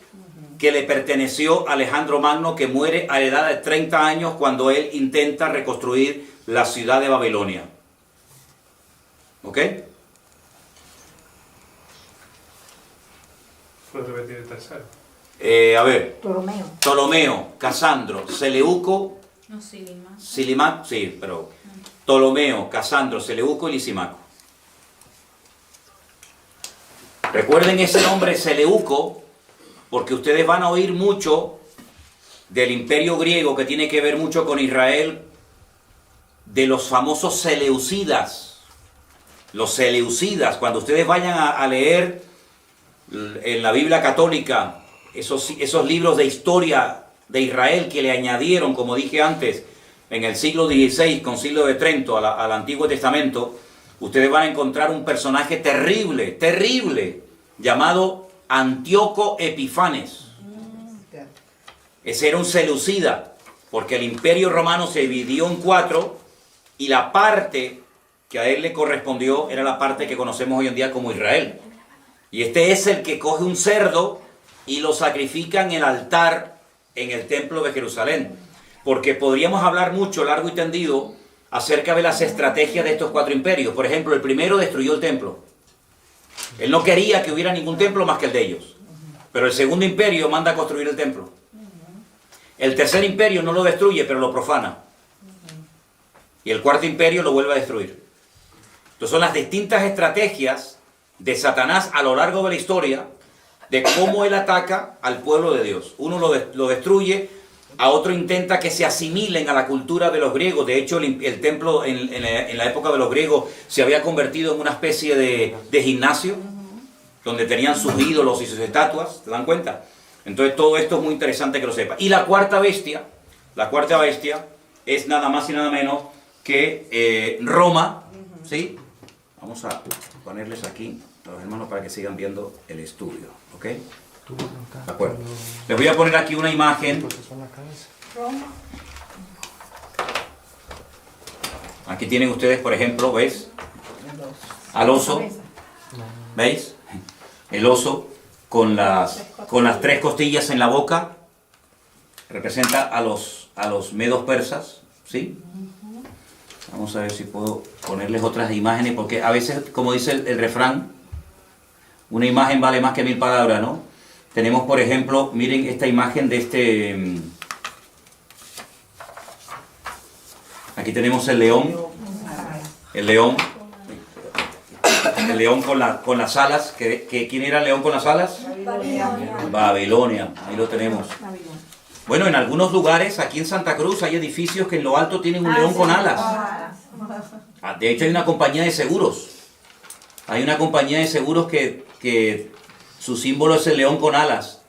que le perteneció a Alejandro Magno, que muere a la edad de 30 años cuando él intenta reconstruir la ciudad de Babilonia. ¿Ok? ¿Puedes repetir el tercero? A ver, Ptolomeo. Ptolomeo, Casandro, Seleuco, No, Silima. Silimaco, sí, pero Ptolomeo, Casandro, Seleuco y Lisimaco. Recuerden ese nombre Seleuco, porque ustedes van a oír mucho del imperio griego, que tiene que ver mucho con Israel, de los famosos seleucidas. Los seleucidas, cuando ustedes vayan a leer en la Biblia católica esos libros de historia de Israel que le añadieron, como dije antes, en el siglo XVI, Concilio de Trento, al Antiguo Testamento, ustedes van a encontrar un personaje terrible, llamado Antíoco Epifanes. Ese era un seleucida, porque el imperio romano se dividió en 4 y la parte que a él le correspondió era la parte que conocemos hoy en día como Israel. Y este es el que coge un cerdo y lo sacrifica en el altar en el templo de Jerusalén. Porque podríamos hablar mucho, largo y tendido, acerca de las estrategias de estos 4 imperios. Por ejemplo, el primero destruyó el templo. Él no quería que hubiera ningún templo más que el de ellos. Pero el segundo imperio manda a construir el templo. El tercer imperio no lo destruye, pero lo profana. Y el cuarto imperio lo vuelve a destruir. Entonces son las distintas estrategias de Satanás a lo largo de la historia, de cómo él ataca al pueblo de Dios. Uno lo destruye, a otro intenta que se asimilen a la cultura de los griegos. De hecho, el templo en la época de los griegos se había convertido en una especie de gimnasio, donde tenían sus ídolos y sus estatuas, ¿te dan cuenta? Entonces todo esto es muy interesante que lo sepa. Y la cuarta bestia es nada más y nada menos que Roma, ¿sí? Vamos a ponerles aquí a los hermanos para que sigan viendo el estudio, ¿ok? De acuerdo. Les voy a poner aquí una imagen. Aquí tienen ustedes, por ejemplo, ¿ves? Al oso, ¿veis? El oso con las 3 costillas en la boca representa a los medos persas, ¿sí? Vamos Vamos a ver si puedo ponerles otras imágenes, porque a veces, como dice el refrán, una imagen vale más que 1000 palabras, ¿no? Tenemos, por ejemplo, miren esta imagen de este... Aquí tenemos el león. El león con las alas. ¿Quién era el león con las alas? Babilonia. Ahí lo tenemos. Bueno, en algunos lugares, aquí en Santa Cruz, hay edificios que en lo alto tienen un león con alas. De hecho, hay una compañía de seguros. Hay una compañía de seguros que su símbolo es el león con alas.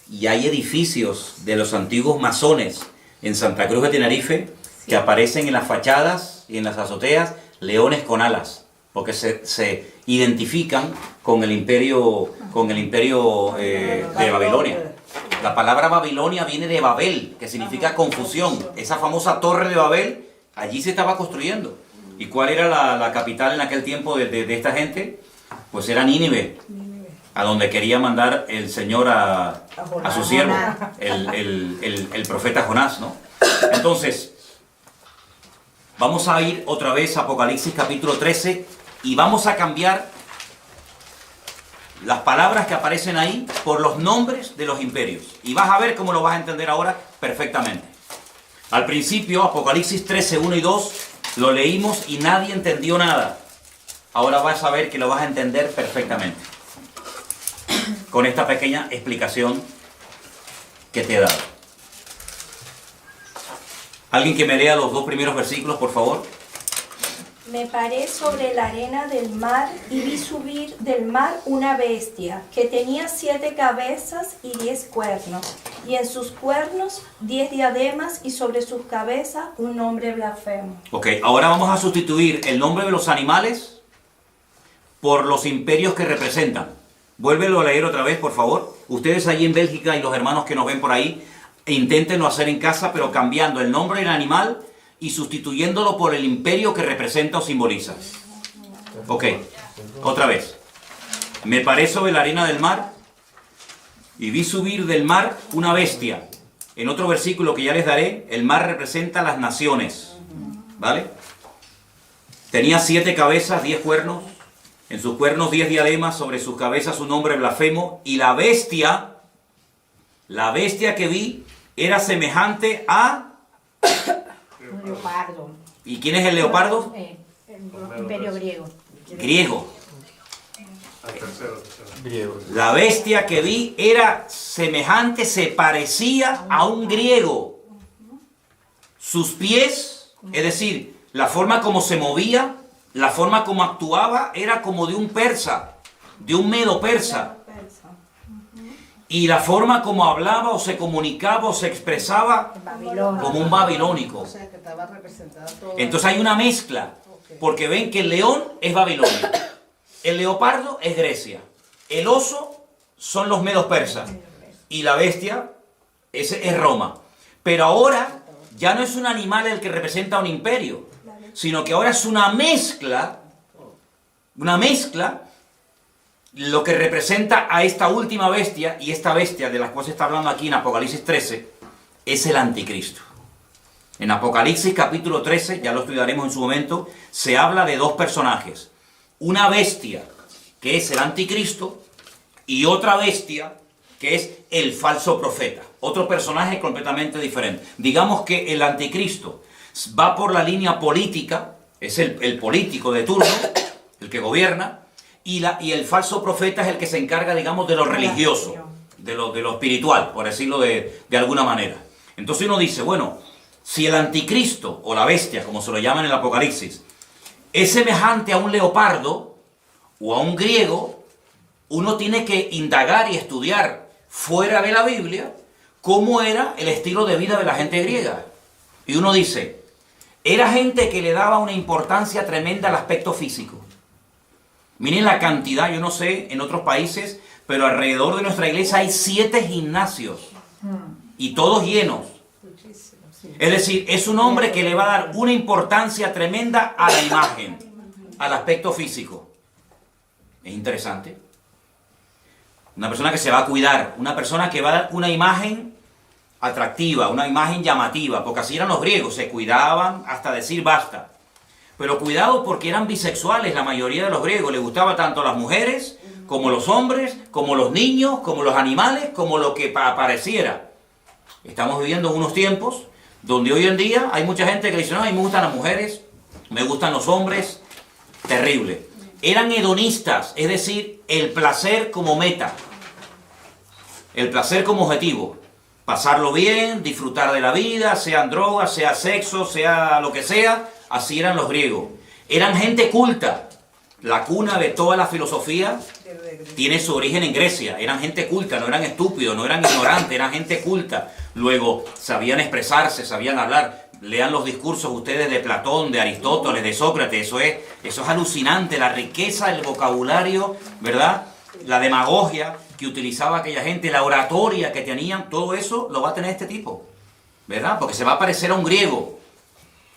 Y hay edificios de los antiguos masones en Santa Cruz de Tenerife que aparecen en las fachadas y en las azoteas leones con alas, porque se identifican con el imperio de Babilonia. La palabra Babilonia viene de Babel, que significa confusión. Esa famosa torre de Babel, allí se estaba construyendo. ¿Y cuál era la capital en aquel tiempo de esta gente? Pues era Nínive, a donde quería mandar el Señor a su siervo, el profeta Jonás, ¿no? Entonces, vamos a ir otra vez a Apocalipsis capítulo 13 y vamos a cambiar las palabras que aparecen ahí por los nombres de los imperios. Y vas a ver cómo lo vas a entender ahora perfectamente. Al principio, Apocalipsis 13, 1 y 2, lo leímos y nadie entendió nada. Ahora vas a ver que lo vas a entender perfectamente con esta pequeña explicación que te he dado. ¿Alguien que me lea los 2 primeros versículos, por favor? Me paré sobre la arena del mar y vi subir del mar una bestia que tenía 7 cabezas y 10 cuernos, y en sus cuernos 10 diademas y sobre sus cabezas un nombre blasfemo. Ok, ahora vamos a sustituir el nombre de los animales por los imperios que representan. Vuélvelo a leer otra vez, por favor. Ustedes allí en Bélgica y los hermanos que nos ven por ahí, inténtenlo hacer en casa, pero cambiando el nombre del animal y sustituyéndolo por el imperio que representa o simboliza. Ok, otra vez. Me paré sobre la arena del mar y vi subir del mar una bestia. En otro versículo que ya les daré, el mar representa las naciones. ¿Vale? Tenía 7 cabezas, 10 cuernos. En sus cuernos 10 diademas, sobre sus cabezas un nombre blasfemo. Y la bestia que vi era semejante a... Un leopardo. ¿Y quién es el leopardo? El imperio griego. Griego. La bestia que vi era semejante, se parecía a un griego. Sus pies, es decir, la forma como se movía, la forma como actuaba, era como de un persa, de un medo persa. Y la forma como hablaba o se comunicaba o se expresaba como un babilónico. Entonces hay una mezcla, porque ven que el león es Babilonia, el leopardo es Grecia, el oso son los medos persas y la bestia es Roma. Pero ahora ya no es un animal el que representa un imperio, sino que ahora es una mezcla, lo que representa a esta última bestia, y esta bestia de la cual se está hablando aquí en Apocalipsis 13, es el anticristo. En Apocalipsis capítulo 13, ya lo estudiaremos en su momento, se habla de 2 personajes. Una bestia, que es el anticristo, y otra bestia, que es el falso profeta. Otro personaje completamente diferente. Digamos que el anticristo va por la línea política, es el político de turno, el que gobierna, y el falso profeta es el que se encarga, digamos, de lo religioso, de lo espiritual, por decirlo de alguna manera. Entonces uno dice, bueno, si el anticristo, o la bestia, como se lo llama en el Apocalipsis, es semejante a un leopardo o a un griego, uno tiene que indagar y estudiar fuera de la Biblia cómo era el estilo de vida de la gente griega. Y uno dice, era gente que le daba una importancia tremenda al aspecto físico. Miren la cantidad, yo no sé en otros países, pero alrededor de nuestra iglesia hay 7 gimnasios y todos llenos. Es decir, es un hombre que le va a dar una importancia tremenda a la imagen, al aspecto físico. Es interesante. Una persona que se va a cuidar, una persona que va a dar una imagen atractiva, una imagen llamativa, porque así eran los griegos, se cuidaban hasta decir basta. Pero cuidado porque eran bisexuales la mayoría de los griegos. Les gustaba tanto las mujeres, como los hombres, como los niños, como los animales, como lo que apareciera. Estamos viviendo en unos tiempos donde hoy en día hay mucha gente que dice, no, a mí me gustan las mujeres, me gustan los hombres. Terrible. Eran hedonistas, es decir, el placer como meta. El placer como objetivo. Pasarlo bien, disfrutar de la vida, sean drogas, sea sexo, sea lo que sea. Así eran los griegos. Eran gente culta. La cuna de toda la filosofía tiene su origen en Grecia. Eran gente culta, no eran estúpidos, no eran ignorantes, eran gente culta. Luego, sabían expresarse, sabían hablar. Lean los discursos ustedes de Platón, de Aristóteles, de Sócrates. Eso es alucinante, la riqueza del vocabulario, ¿verdad? La demagogia que utilizaba aquella gente, la oratoria que tenían, todo eso lo va a tener este tipo, ¿verdad? Porque se va a parecer a un griego.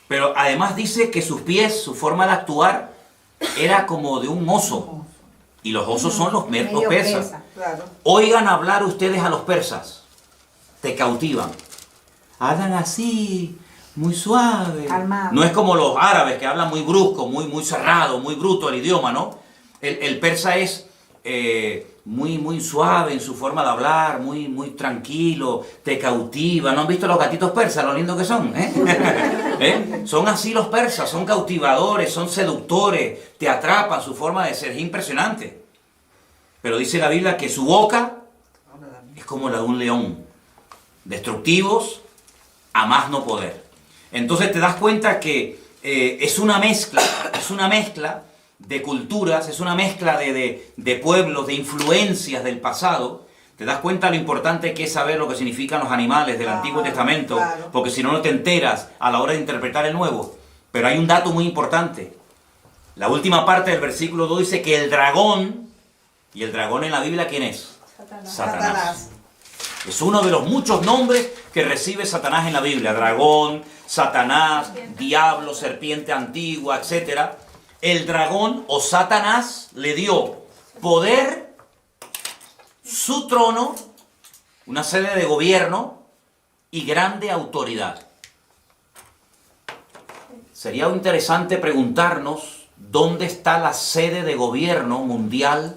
Pero además dice que sus pies, su forma de actuar, era como de un oso. Y los osos son los persas. Claro. Oigan hablar ustedes a los persas. Te cautivan. Hablan así, muy suave. Calmado. No es como los árabes que hablan muy brusco, muy cerrado, muy bruto el idioma, ¿no? El persa es muy suave en su forma de hablar, muy tranquilo, te cautiva. ¿No han visto los gatitos persas, lo lindos que son? Son así los persas, son cautivadores, son seductores, te atrapan, su forma de ser es impresionante. Pero dice la Biblia que su boca es como la de un león, destructivos a más no poder. Entonces te das cuenta que es una mezcla de culturas, es una mezcla de pueblos, de influencias del pasado. Te das cuenta lo importante que es saber lo que significan los animales del Antiguo Testamento, claro. Porque si no, no te enteras a la hora de interpretar el Nuevo. Pero hay un dato muy importante. La última parte del versículo 2 dice que el dragón, y el dragón en la Biblia, ¿quién es? Satanás. Es uno de los muchos nombres que recibe Satanás en la Biblia. Dragón, Satanás, diablo, serpiente antigua, etc. El dragón o Satanás le dio poder, su trono, una sede de gobierno y grande autoridad. Sería interesante preguntarnos dónde está la sede de gobierno mundial,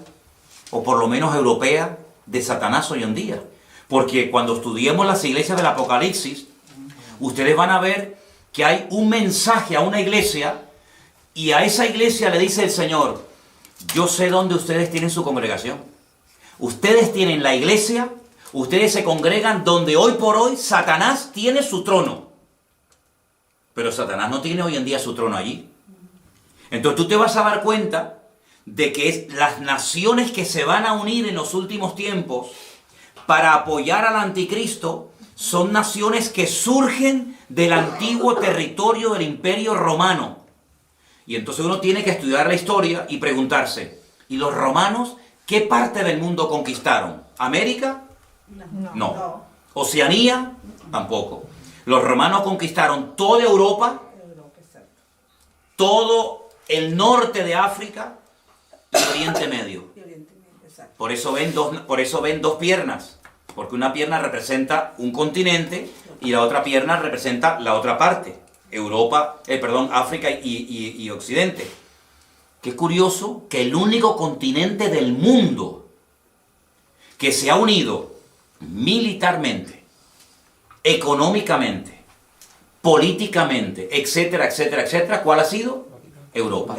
o por lo menos europea, de Satanás hoy en día. Porque cuando estudiemos las iglesias del Apocalipsis, ustedes van a ver que hay un mensaje a una iglesia, y a esa iglesia le dice el Señor, yo sé dónde ustedes tienen su congregación. Ustedes tienen la iglesia, ustedes se congregan donde hoy por hoy Satanás tiene su trono. Pero Satanás no tiene hoy en día su trono allí. Entonces tú te vas a dar cuenta de que las naciones que se van a unir en los últimos tiempos para apoyar al anticristo son naciones que surgen del antiguo territorio del Imperio Romano. Y entonces uno tiene que estudiar la historia y preguntarse, ¿y los romanos qué parte del mundo conquistaron? ¿América? No. ¿Oceanía? Tampoco. Los romanos conquistaron toda Europa, todo el norte de África y Oriente Medio. Por eso ven dos piernas, porque una pierna representa un continente y la otra pierna representa la otra parte. África y Occidente. Qué curioso que el único continente del mundo que se ha unido militarmente, económicamente, políticamente, etcétera, ¿cuál ha sido? Europa.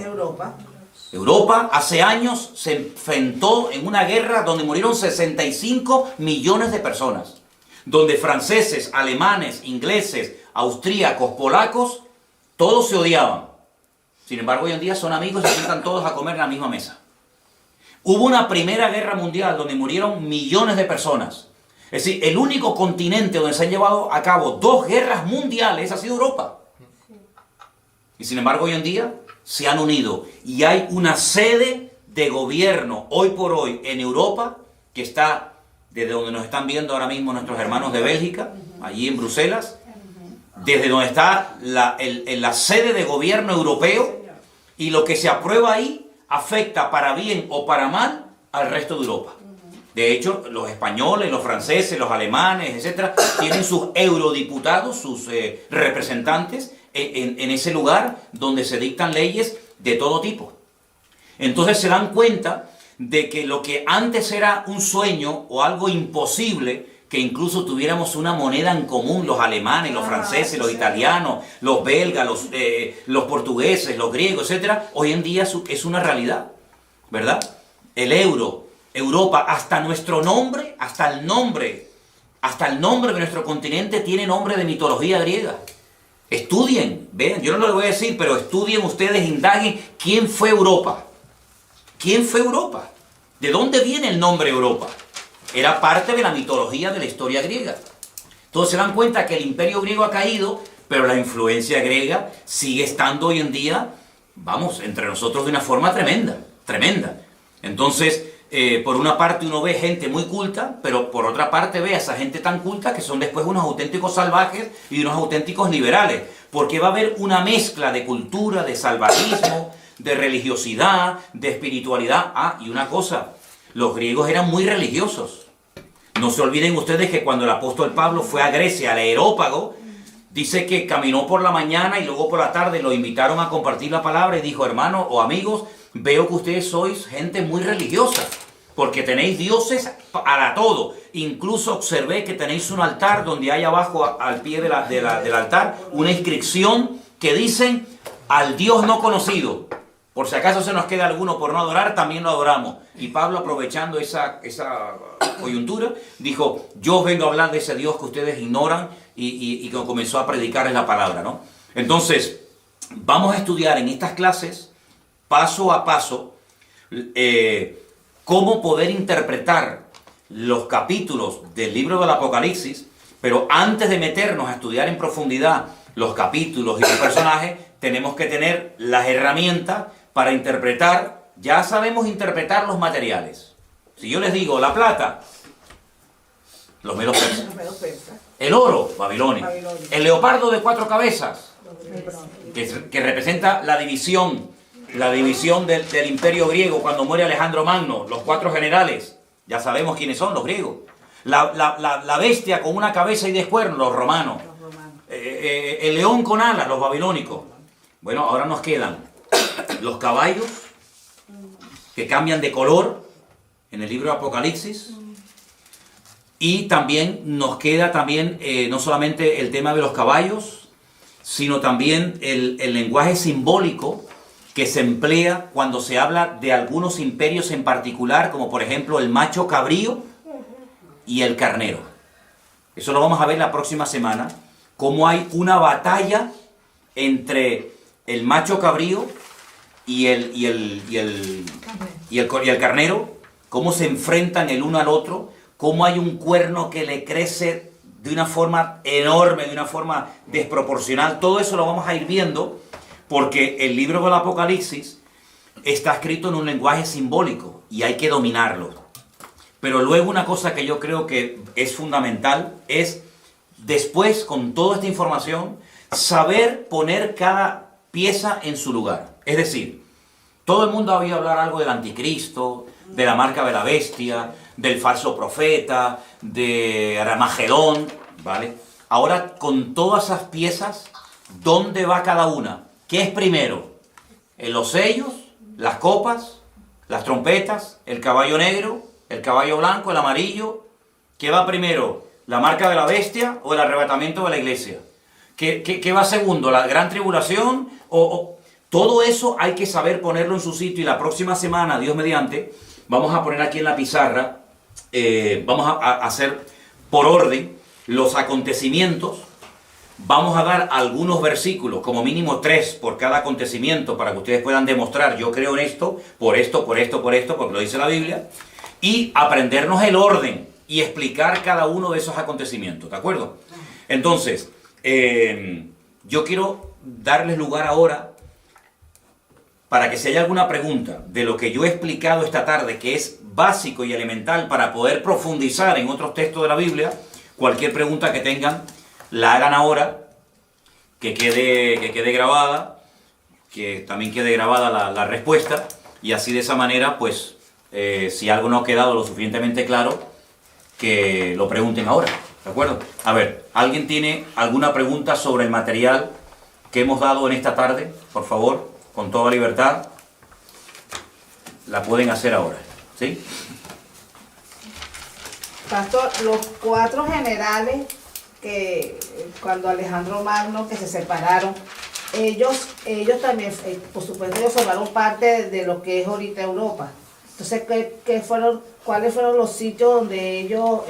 Europa hace años se enfrentó en una guerra donde murieron 65 millones de personas, donde franceses, alemanes, ingleses, austríacos, polacos, todos se odiaban. Sin embargo, hoy en día son amigos y se sientan todos a comer en la misma mesa. Hubo una primera guerra mundial donde murieron millones de personas. Es decir, el único continente donde se han llevado a cabo 2 guerras mundiales ha sido Europa. Y sin embargo, hoy en día se han unido y hay una sede de gobierno hoy por hoy en Europa que está desde donde nos están viendo ahora mismo nuestros hermanos de Bélgica, allí en Bruselas, desde donde está la sede de gobierno europeo, y lo que se aprueba ahí afecta para bien o para mal al resto de Europa. De hecho, los españoles, los franceses, los alemanes, etcétera, tienen sus eurodiputados, sus representantes en ese lugar donde se dictan leyes de todo tipo. Entonces se dan cuenta de que lo que antes era un sueño o algo imposible, que incluso tuviéramos una moneda en común, los alemanes, los franceses, los italianos, los belgas, los portugueses, los griegos, etcétera, hoy en día es una realidad, ¿verdad? El euro, Europa, hasta nuestro nombre, hasta el nombre de nuestro continente tiene nombre de mitología griega. Estudien, vean, yo no lo voy a decir, pero estudien ustedes, indaguen quién fue Europa. ¿Quién fue Europa? ¿De dónde viene el nombre Europa? Era parte de la mitología de la historia griega. Entonces se dan cuenta que el imperio griego ha caído, pero la influencia griega sigue estando hoy en día, vamos, entre nosotros de una forma tremenda, tremenda. Entonces, por una parte uno ve gente muy culta, pero por otra parte ve a esa gente tan culta que son después unos auténticos salvajes y unos auténticos liberales, porque va a haber una mezcla de cultura, de salvajismo, de religiosidad, de espiritualidad. Ah, y una cosa, los griegos eran muy religiosos. No se olviden ustedes que cuando el apóstol Pablo fue a Grecia, al Areópago, dice que caminó por la mañana y luego por la tarde lo invitaron a compartir la palabra y dijo, hermanos o amigos, veo que ustedes sois gente muy religiosa, porque tenéis dioses para todo. Incluso observé que tenéis un altar donde hay abajo, al pie del altar, una inscripción que dicen, al Dios no conocido. Por si acaso se nos queda alguno por no adorar, también lo adoramos. Y Pablo, aprovechando esa coyuntura, dijo, yo os vengo a hablar de ese Dios que ustedes ignoran, y comenzó a predicarles la palabra, ¿no? Entonces, vamos a estudiar en estas clases, paso a paso, cómo poder interpretar los capítulos del libro del Apocalipsis, pero antes de meternos a estudiar en profundidad los capítulos y los personajes, tenemos que tener las herramientas para interpretar. Ya sabemos interpretar los materiales. Si yo les digo la plata, los medos persas. El oro, Babilonia. El leopardo de 4 cabezas, que representa la división del imperio griego cuando muere Alejandro Magno, los 4 generales, ya sabemos quiénes son, los griegos. La bestia con una cabeza y 10 cuernos, los romanos. El león con alas, los babilónicos. Bueno, ahora nos quedan los caballos que cambian de color en el libro de Apocalipsis, y también nos queda no solamente el tema de los caballos, sino también el lenguaje simbólico que se emplea cuando se habla de algunos imperios en particular, como por ejemplo el macho cabrío y el carnero. Eso lo vamos a ver la próxima semana, cómo hay una batalla entre el macho cabrío y el carnero, cómo se enfrentan el uno al otro, cómo hay un cuerno que le crece de una forma enorme, de una forma desproporcional. Todo eso lo vamos a ir viendo, porque el libro del Apocalipsis está escrito en un lenguaje simbólico y hay que dominarlo. Pero luego una cosa que yo creo que es fundamental es, después, con toda esta información, saber poner cada pieza en su lugar. Es decir, todo el mundo ha oído hablar algo del anticristo, de la marca de la bestia, del falso profeta, de Armagedón, ¿vale? Ahora, con todas esas piezas, ¿dónde va cada una? ¿Qué es primero? ¿Los sellos, las copas, las trompetas, el caballo negro, el caballo blanco, el amarillo? ¿Qué va primero? ¿La marca de la bestia o el arrebatamiento de la iglesia? ¿Qué va segundo? ¿La gran tribulación? Todo eso hay que saber ponerlo en su sitio, y la próxima semana, Dios mediante, vamos a poner aquí en la pizarra, vamos a hacer por orden los acontecimitos. Vamos a dar algunos versículos, como mínimo 3 por cada acontecimiento, para que ustedes puedan demostrar, yo creo en esto, por esto, porque lo dice la Biblia, y aprendernos el orden y explicar cada uno de esos acontecimientos, ¿de acuerdo? Entonces, yo quiero darles lugar ahora para que si hay alguna pregunta de lo que yo he explicado esta tarde, que es básico y elemental para poder profundizar en otros textos de la Biblia, cualquier pregunta que tengan, la hagan ahora, que quede grabada, que también quede grabada la respuesta, y así de esa manera, pues, si algo no ha quedado lo suficientemente claro, que lo pregunten ahora, ¿de acuerdo? A ver, ¿alguien tiene alguna pregunta sobre el material que hemos dado en esta tarde, por favor, con toda libertad, la pueden hacer ahora, ¿sí? Pastor, los 4 generales que cuando Alejandro Magno, que se separaron, ellos también, por supuesto, ellos formaron parte de lo que es ahorita Europa. Entonces, ¿cuáles fueron los sitios donde ellos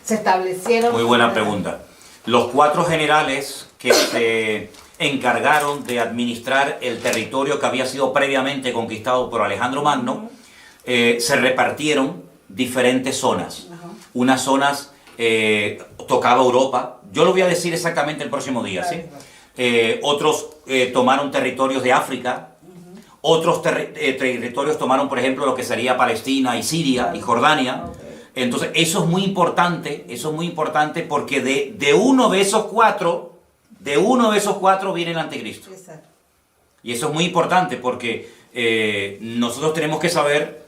se establecieron? Muy buena pregunta. Los 4 generales que se encargaron de administrar el territorio que había sido previamente conquistado por Alejandro Magno, se repartieron diferentes zonas. Unas zonas tocaba Europa, yo lo voy a decir exactamente el próximo día, ¿sí? Otros tomaron territorios de África, otros territorios tomaron, por ejemplo, lo que sería Palestina y Siria y Jordania. Entonces, eso es muy importante porque de uno de esos cuatro viene el anticristo. Y eso es muy importante porque nosotros tenemos que saber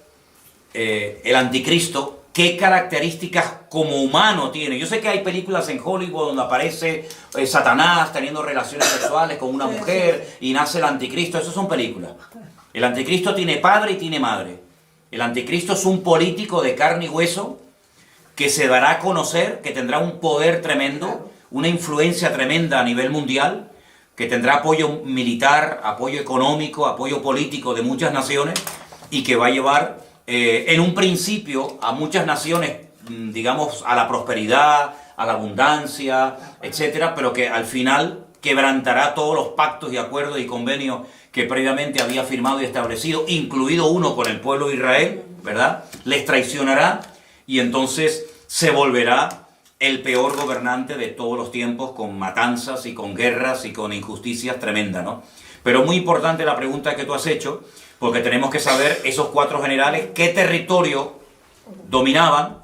el anticristo qué características como humano tiene. Yo sé que hay películas en Hollywood donde aparece Satanás teniendo relaciones sexuales con una mujer y nace el anticristo. Esas son películas. El anticristo tiene padre y tiene madre. El anticristo es un político de carne y hueso que se dará a conocer, que tendrá un poder tremendo, una influencia tremenda a nivel mundial, que tendrá apoyo militar, apoyo económico, apoyo político de muchas naciones y que va a llevar en un principio a muchas naciones, digamos, a la prosperidad, a la abundancia, etcétera, pero que al final quebrantará todos los pactos y acuerdos y convenios que previamente había firmado y establecido, incluido uno con el pueblo de Israel, ¿verdad? Les traicionará y entonces se volverá el peor gobernante de todos los tiempos, con matanzas y con guerras y con injusticias tremendas, ¿no? Pero muy importante la pregunta que tú has hecho, porque tenemos que saber esos 4 generales qué territorio dominaban.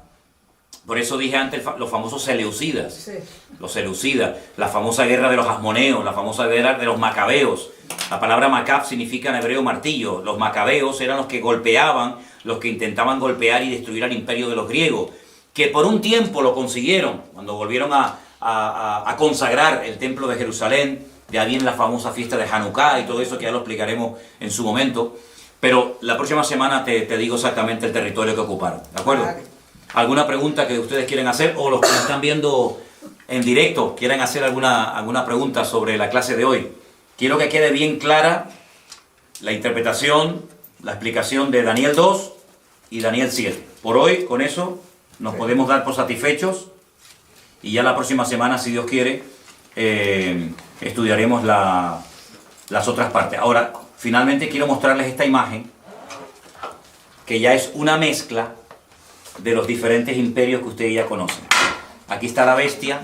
Por eso dije antes los famosos seleucidas, sí. Los seleucidas, la famosa guerra de los asmoneos, la famosa guerra de los macabeos. La palabra macab significa en hebreo martillo. Los macabeos eran los que golpeaban, los que intentaban golpear y destruir al imperio de los griegos, que por un tiempo lo consiguieron, cuando volvieron a consagrar el templo de Jerusalén. De ahí viene la famosa fiesta de Hanukkah y todo eso, que ya lo explicaremos en su momento. Pero la próxima semana te digo exactamente el territorio que ocuparon, ¿de acuerdo? ¿Alguna pregunta que ustedes quieren hacer? O los que están viendo en directo quieren hacer alguna pregunta sobre la clase de hoy. Quiero que quede bien clara la interpretación, la explicación de Daniel 2 y Daniel 7. Por hoy, con eso, nos podemos dar por satisfechos. Y ya la próxima semana, si Dios quiere, estudiaremos las otras partes. Ahora, finalmente quiero mostrarles esta imagen, que ya es una mezcla de los diferentes imperios que ustedes ya conocen. Aquí está la bestia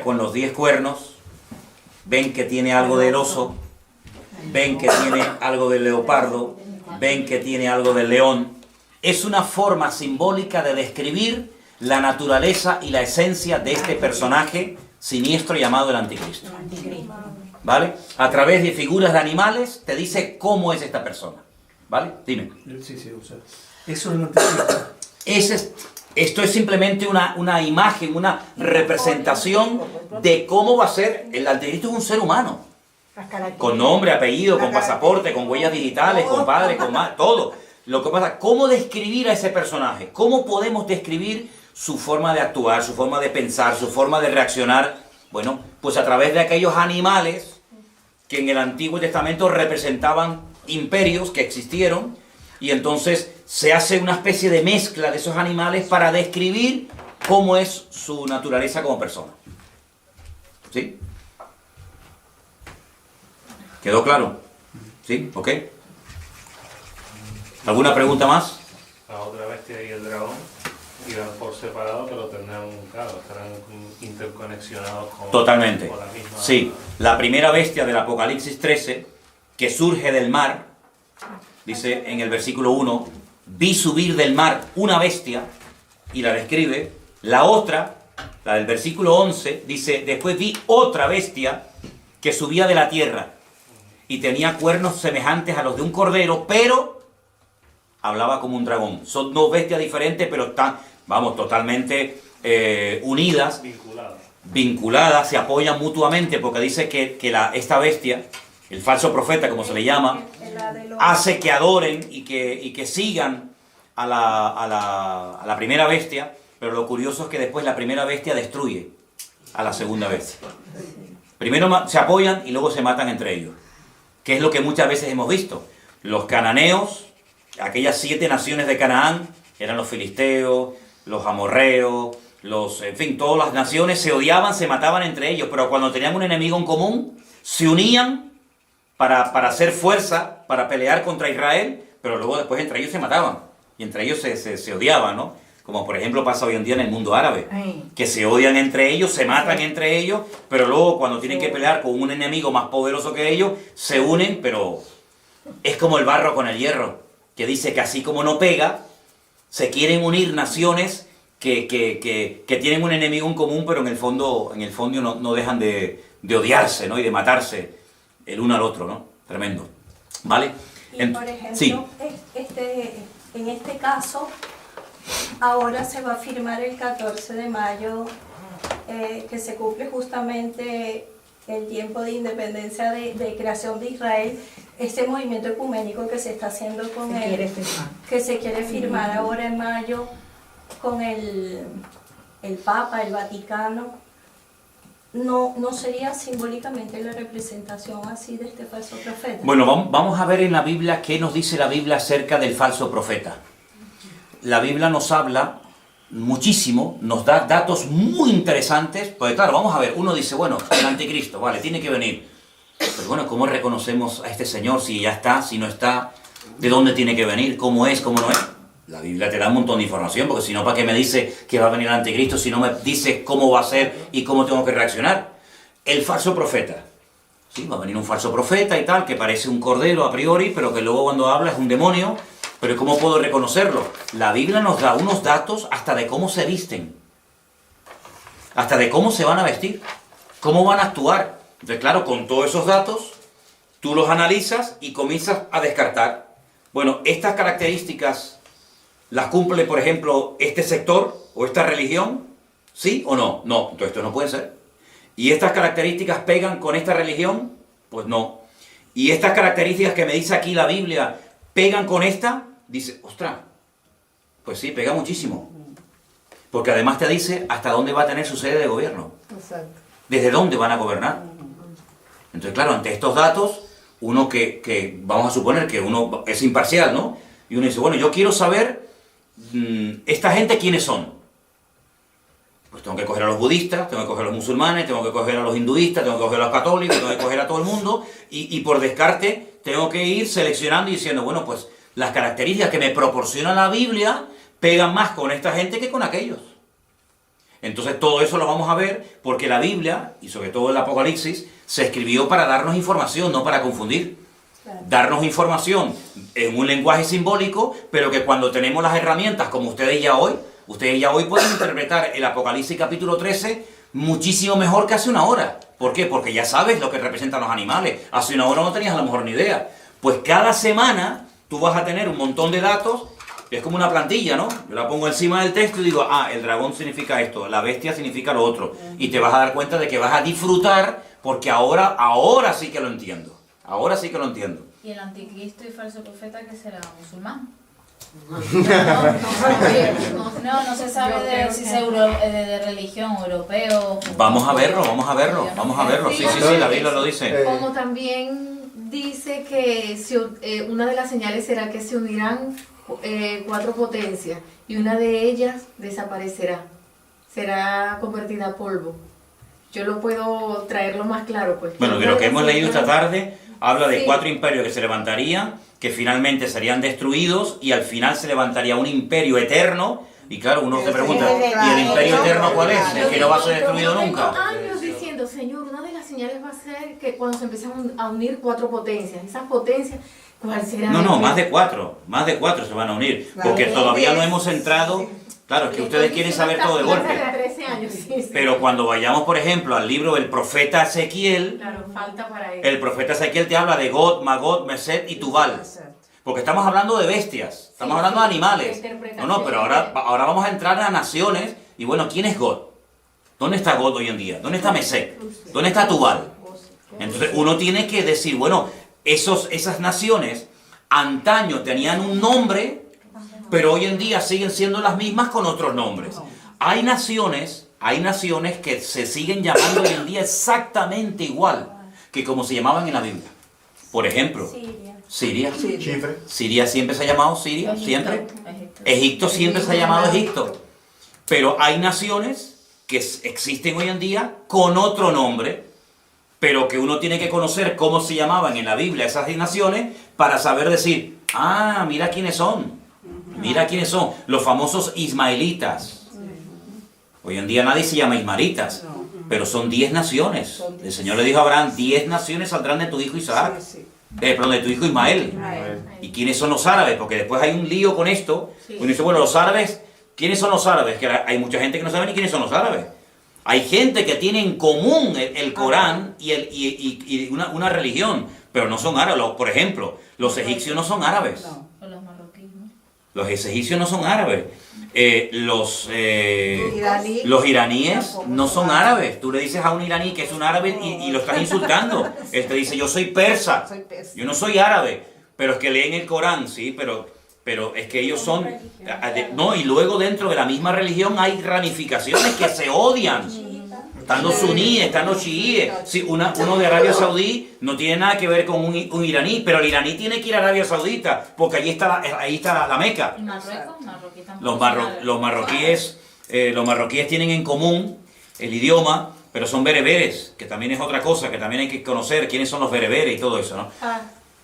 con los 10 cuernos. Ven que tiene algo del oso, ven que tiene algo del leopardo, ven que tiene algo del león. Es una forma simbólica de describir la naturaleza y la esencia de este personaje siniestro llamado el anticristo. ¿Vale? A través de figuras de animales te dice cómo es esta persona. ¿Vale? Dime. Sí, o sea, eso es el anticristo. Esto es simplemente una imagen, una representación de cómo va a ser. El anticristo es un ser humano. Con nombre, apellido, con pasaporte, con huellas digitales, con padre, con madre, todo. Lo que pasa, ¿cómo describir a ese personaje? ¿Cómo podemos describir su forma de actuar, su forma de pensar, su forma de reaccionar? Bueno, pues a través de aquellos animales que en el Antiguo Testamento representaban imperios que existieron, y entonces se hace una especie de mezcla de esos animales para describir cómo es su naturaleza como persona. ¿Sí? ¿Quedó claro? ¿Sí? ¿Ok? ¿Alguna pregunta más? La otra bestia y el dragón irán por separado, pero tendrán estarán interconexionados con... Totalmente. Con la misma... Sí, la primera bestia del Apocalipsis 13, que surge del mar, dice en el versículo 1, vi subir del mar una bestia, y la describe. La otra, la del versículo 11, dice, después vi otra bestia que subía de la tierra, y tenía cuernos semejantes a los de un cordero, pero hablaba como un dragón. Son 2 bestias diferentes, pero están, totalmente unidas. vinculadas, se apoyan mutuamente, porque dice que esta bestia, el falso profeta, como se le llama, hace que adoren y que sigan a la primera bestia, pero lo curioso es que después la primera bestia destruye a la segunda bestia. Primero se apoyan y luego se matan entre ellos, que es lo que muchas veces hemos visto. Los cananeos, aquellas 7 naciones de Canaán, eran los filisteos, los amorreos, en fin, todas las naciones se odiaban, se mataban entre ellos, pero cuando tenían un enemigo en común, se unían para hacer fuerza, para pelear contra Israel, pero luego después entre ellos se mataban, y entre ellos se odiaban, ¿no? Como por ejemplo pasa hoy en día en el mundo árabe, que se odian entre ellos, se matan entre ellos, pero luego cuando tienen que pelear con un enemigo más poderoso que ellos, se unen, pero es como el barro con el hierro, que dice que así como no pega, se quieren unir naciones que tienen un enemigo en común, pero en el fondo no dejan de odiarse, ¿no? Y de matarse el uno al otro, ¿no? Tremendo. ¿Vale? Y por ejemplo, sí. En este caso, ahora se va a firmar el 14 de mayo, que se cumple justamente el tiempo de independencia de creación de Israel, este movimiento ecuménico que se está haciendo con que se quiere firmar ahora en mayo con el Papa, el Vaticano. ¿No sería simbólicamente la representación así de este falso profeta? Bueno, vamos a ver en la Biblia qué nos dice la Biblia acerca del falso profeta. La Biblia nos habla muchísimo, nos da datos muy interesantes, porque claro, vamos a ver, uno dice, bueno, el anticristo, vale, tiene que venir. Pero bueno, ¿cómo reconocemos a este señor? Si ya está, si no está, ¿de dónde tiene que venir? ¿Cómo es? ¿Cómo no es? La Biblia te da un montón de información, porque si no, ¿para qué me dice que va a venir el anticristo si no me dice cómo va a ser y cómo tengo que reaccionar? El falso profeta. Sí, va a venir un falso profeta y tal, que parece un cordero a priori, pero que luego cuando habla es un demonio. Pero ¿cómo puedo reconocerlo? La Biblia nos da unos datos hasta de cómo se visten, hasta de cómo se van a vestir, cómo van a actuar. Entonces, claro, con todos esos datos, tú los analizas y comienzas a descartar. Bueno, estas características las cumple, por ejemplo, este sector o esta religión, ¿sí o no? No, entonces esto no puede ser. ¿Y estas características pegan con esta religión? Pues no. ¿Y estas características que me dice aquí la Biblia pegan con esta? Dice, ostras, pues sí, pega muchísimo. Porque además te dice hasta dónde va a tener su sede de gobierno. Exacto. ¿Desde dónde van a gobernar? Entonces, claro, ante estos datos, uno que vamos a suponer que uno es imparcial, ¿no? Y uno dice, bueno, yo quiero saber, ¿esta gente quiénes son? Pues tengo que coger a los budistas, tengo que coger a los musulmanes, tengo que coger a los hinduistas, tengo que coger a los católicos, tengo que coger a todo el mundo, y por descarte tengo que ir seleccionando y diciendo, bueno, pues las características que me proporciona la Biblia pegan más con esta gente que con aquellos. Entonces todo eso lo vamos a ver porque la Biblia, y sobre todo el Apocalipsis, se escribió para darnos información, no para confundir. Claro. Darnos información en un lenguaje simbólico, pero que cuando tenemos las herramientas, como ustedes ya hoy pueden interpretar el Apocalipsis capítulo 13 muchísimo mejor que hace una hora. ¿Por qué? Porque ya sabes lo que representan los animales. Hace una hora no tenías a lo mejor ni idea. Pues cada semana tú vas a tener un montón de datos. Es como una plantilla, ¿no? Yo la pongo encima del texto y digo, el dragón significa esto, la bestia significa lo otro. Y te vas a dar cuenta de que vas a disfrutar, porque ahora sí que lo entiendo. Ahora sí que lo entiendo. ¿Y el anticristo y falso profeta que será? ¿Musulmán? No se sabe si es de religión, europeo. Vamos a verlo. Sí, la Biblia lo dice. Como también dice que una de las señales será que se unirán 4 potencias y una de ellas desaparecerá, será convertida a polvo. Yo lo puedo traerlo más claro, pues. Bueno, de lo que hemos leído esta tarde habla de 4 imperios que se levantarían, que finalmente serían destruidos y al final se levantaría un imperio eterno. Y claro, uno se pregunta, ¿y el imperio eterno cuál es? El que no va a ser destruido nunca. Años diciendo, Señor, una de las señales va a ser que cuando se empiezan a unir 4 potencias, esas potencias, ¿cuál será? No, más de 4 se van a unir, porque todavía no hemos entrado. Claro, es que ustedes quieren saber todo de golpe. 13 años, sí. Pero cuando vayamos, por ejemplo, al libro del profeta Ezequiel, claro, falta para eso. El profeta Ezequiel te habla de God, Magog, Meset y Tubal. Porque estamos hablando de bestias, estamos hablando de animales. No, pero ahora vamos a entrar a naciones. Y bueno, ¿quién es God? ¿Dónde está God hoy en día? ¿Dónde está Mesec? ¿Dónde está Tubal? Entonces uno tiene que decir, bueno, esas naciones antaño tenían un nombre, pero hoy en día siguen siendo las mismas con otros nombres. Hay naciones que se siguen llamando hoy en día exactamente igual que como se llamaban en la Biblia. Por ejemplo, Siria. Chipre. Siria siempre se ha llamado Siria, siempre. Egipto siempre se ha llamado Egipto. Pero hay naciones que existen hoy en día con otro nombre, pero que uno tiene que conocer cómo se llamaban en la Biblia esas naciones para saber decir, ah, mira quiénes son. Mira quiénes son. Los famosos ismaelitas. Hoy en día nadie se llama ismaelitas, pero son 10 naciones. El Señor le dijo a Abraham, 10 naciones saldrán de tu hijo Isaac. Perdón, de tu hijo Ismael. ¿Y quiénes son los árabes? Porque después hay un lío con esto. Uno dice, bueno, los árabes, ¿quiénes son los árabes? Que hay mucha gente que no sabe ni quiénes son los árabes. Hay gente que tiene en común el Corán y una religión, pero no son árabes. Por ejemplo, los egipcios no son árabes. O los marroquíes, ¿no? Los egipcios no son árabes. Los iraníes no son árabes. Tú le dices a un iraní que es un árabe y lo estás insultando. Él te dice, yo soy persa. Yo no soy árabe. Pero es que leen el Corán, sí, pero es que ellos son... No, y luego dentro de la misma religión hay ramificaciones que se odian. Están los suníes, están los chiíes. Sí, uno de Arabia Saudí no tiene nada que ver con un iraní, pero el iraní tiene que ir a Arabia Saudita, porque ahí está la Meca. ¿Y Marruecos? Marroquí tampoco. Los marroquíes tienen en común el idioma, pero son bereberes, que también es otra cosa, que también hay que conocer quiénes son los bereberes y todo eso, ¿no?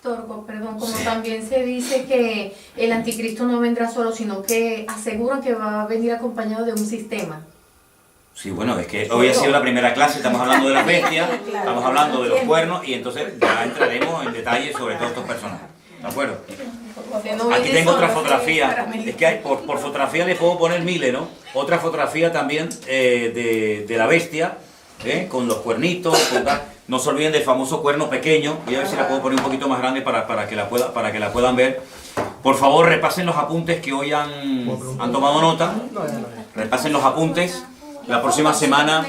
Torco, perdón, como también se dice que el anticristo no vendrá solo, sino que aseguran que va a venir acompañado de un sistema. Sí, bueno, es que hoy ha sido la primera clase, estamos hablando de las bestias, estamos hablando de los cuernos y entonces ya entraremos en detalle sobre todos estos personajes. ¿De acuerdo? Aquí tengo otra fotografía, es que por fotografía le puedo poner miles, ¿no? Otra fotografía también de la bestia, con los cuernitos, no se olviden del famoso cuerno pequeño, voy a ver si la puedo poner un poquito más grande para que la puedan ver. Por favor, repasen los apuntes que hoy han tomado nota, repasen los apuntes. La próxima semana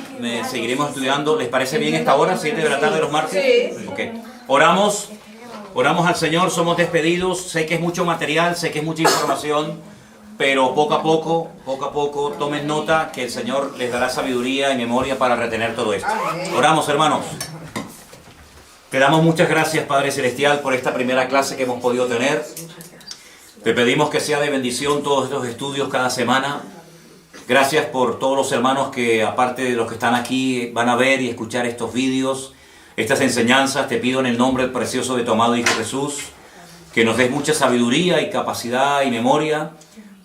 seguiremos estudiando. ¿Les parece bien esta hora? 7 de la tarde los martes. Sí. Okay. Oramos al Señor, somos despedidos. Sé que es mucho material, sé que es mucha información, pero poco a poco, tomen nota que el Señor les dará sabiduría y memoria para retener todo esto. Oramos, hermanos. Te damos muchas gracias, Padre Celestial, por esta primera clase que hemos podido tener. Te pedimos que sea de bendición todos estos estudios cada semana. Gracias por todos los hermanos que, aparte de los que están aquí, van a ver y escuchar estos vídeos, estas enseñanzas. Te pido en el nombre precioso de tu amado Hijo Jesús, que nos des mucha sabiduría y capacidad y memoria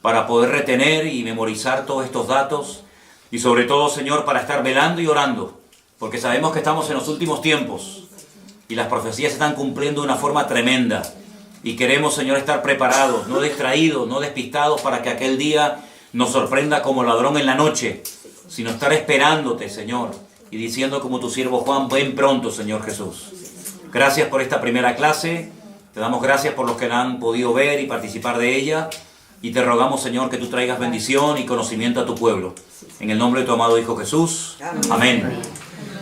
para poder retener y memorizar todos estos datos. Y sobre todo, Señor, para estar velando y orando, porque sabemos que estamos en los últimos tiempos y las profecías se están cumpliendo de una forma tremenda. Y queremos, Señor, estar preparados, no distraídos, no despistados, para que aquel día nos sorprenda como ladrón en la noche, sino estar esperándote, Señor, y diciendo como tu siervo Juan, ven pronto, Señor Jesús. Gracias por esta primera clase, te damos gracias por los que la han podido ver y participar de ella, y te rogamos, Señor, que tú traigas bendición y conocimiento a tu pueblo. En el nombre de tu amado Hijo Jesús. Amén.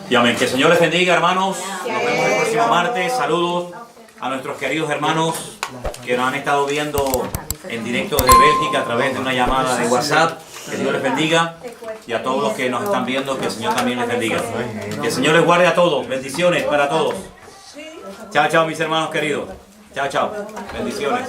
Y amén. Que el Señor les bendiga, hermanos. Nos vemos el próximo martes. Saludos a nuestros queridos hermanos que nos han estado viendo en directo desde Bélgica a través de una llamada de WhatsApp. Que Dios les bendiga. Y a todos los que nos están viendo, que el Señor también les bendiga. Que el Señor les guarde a todos. Bendiciones para todos. Chao, chao, mis hermanos queridos. Chao, chao. Bendiciones.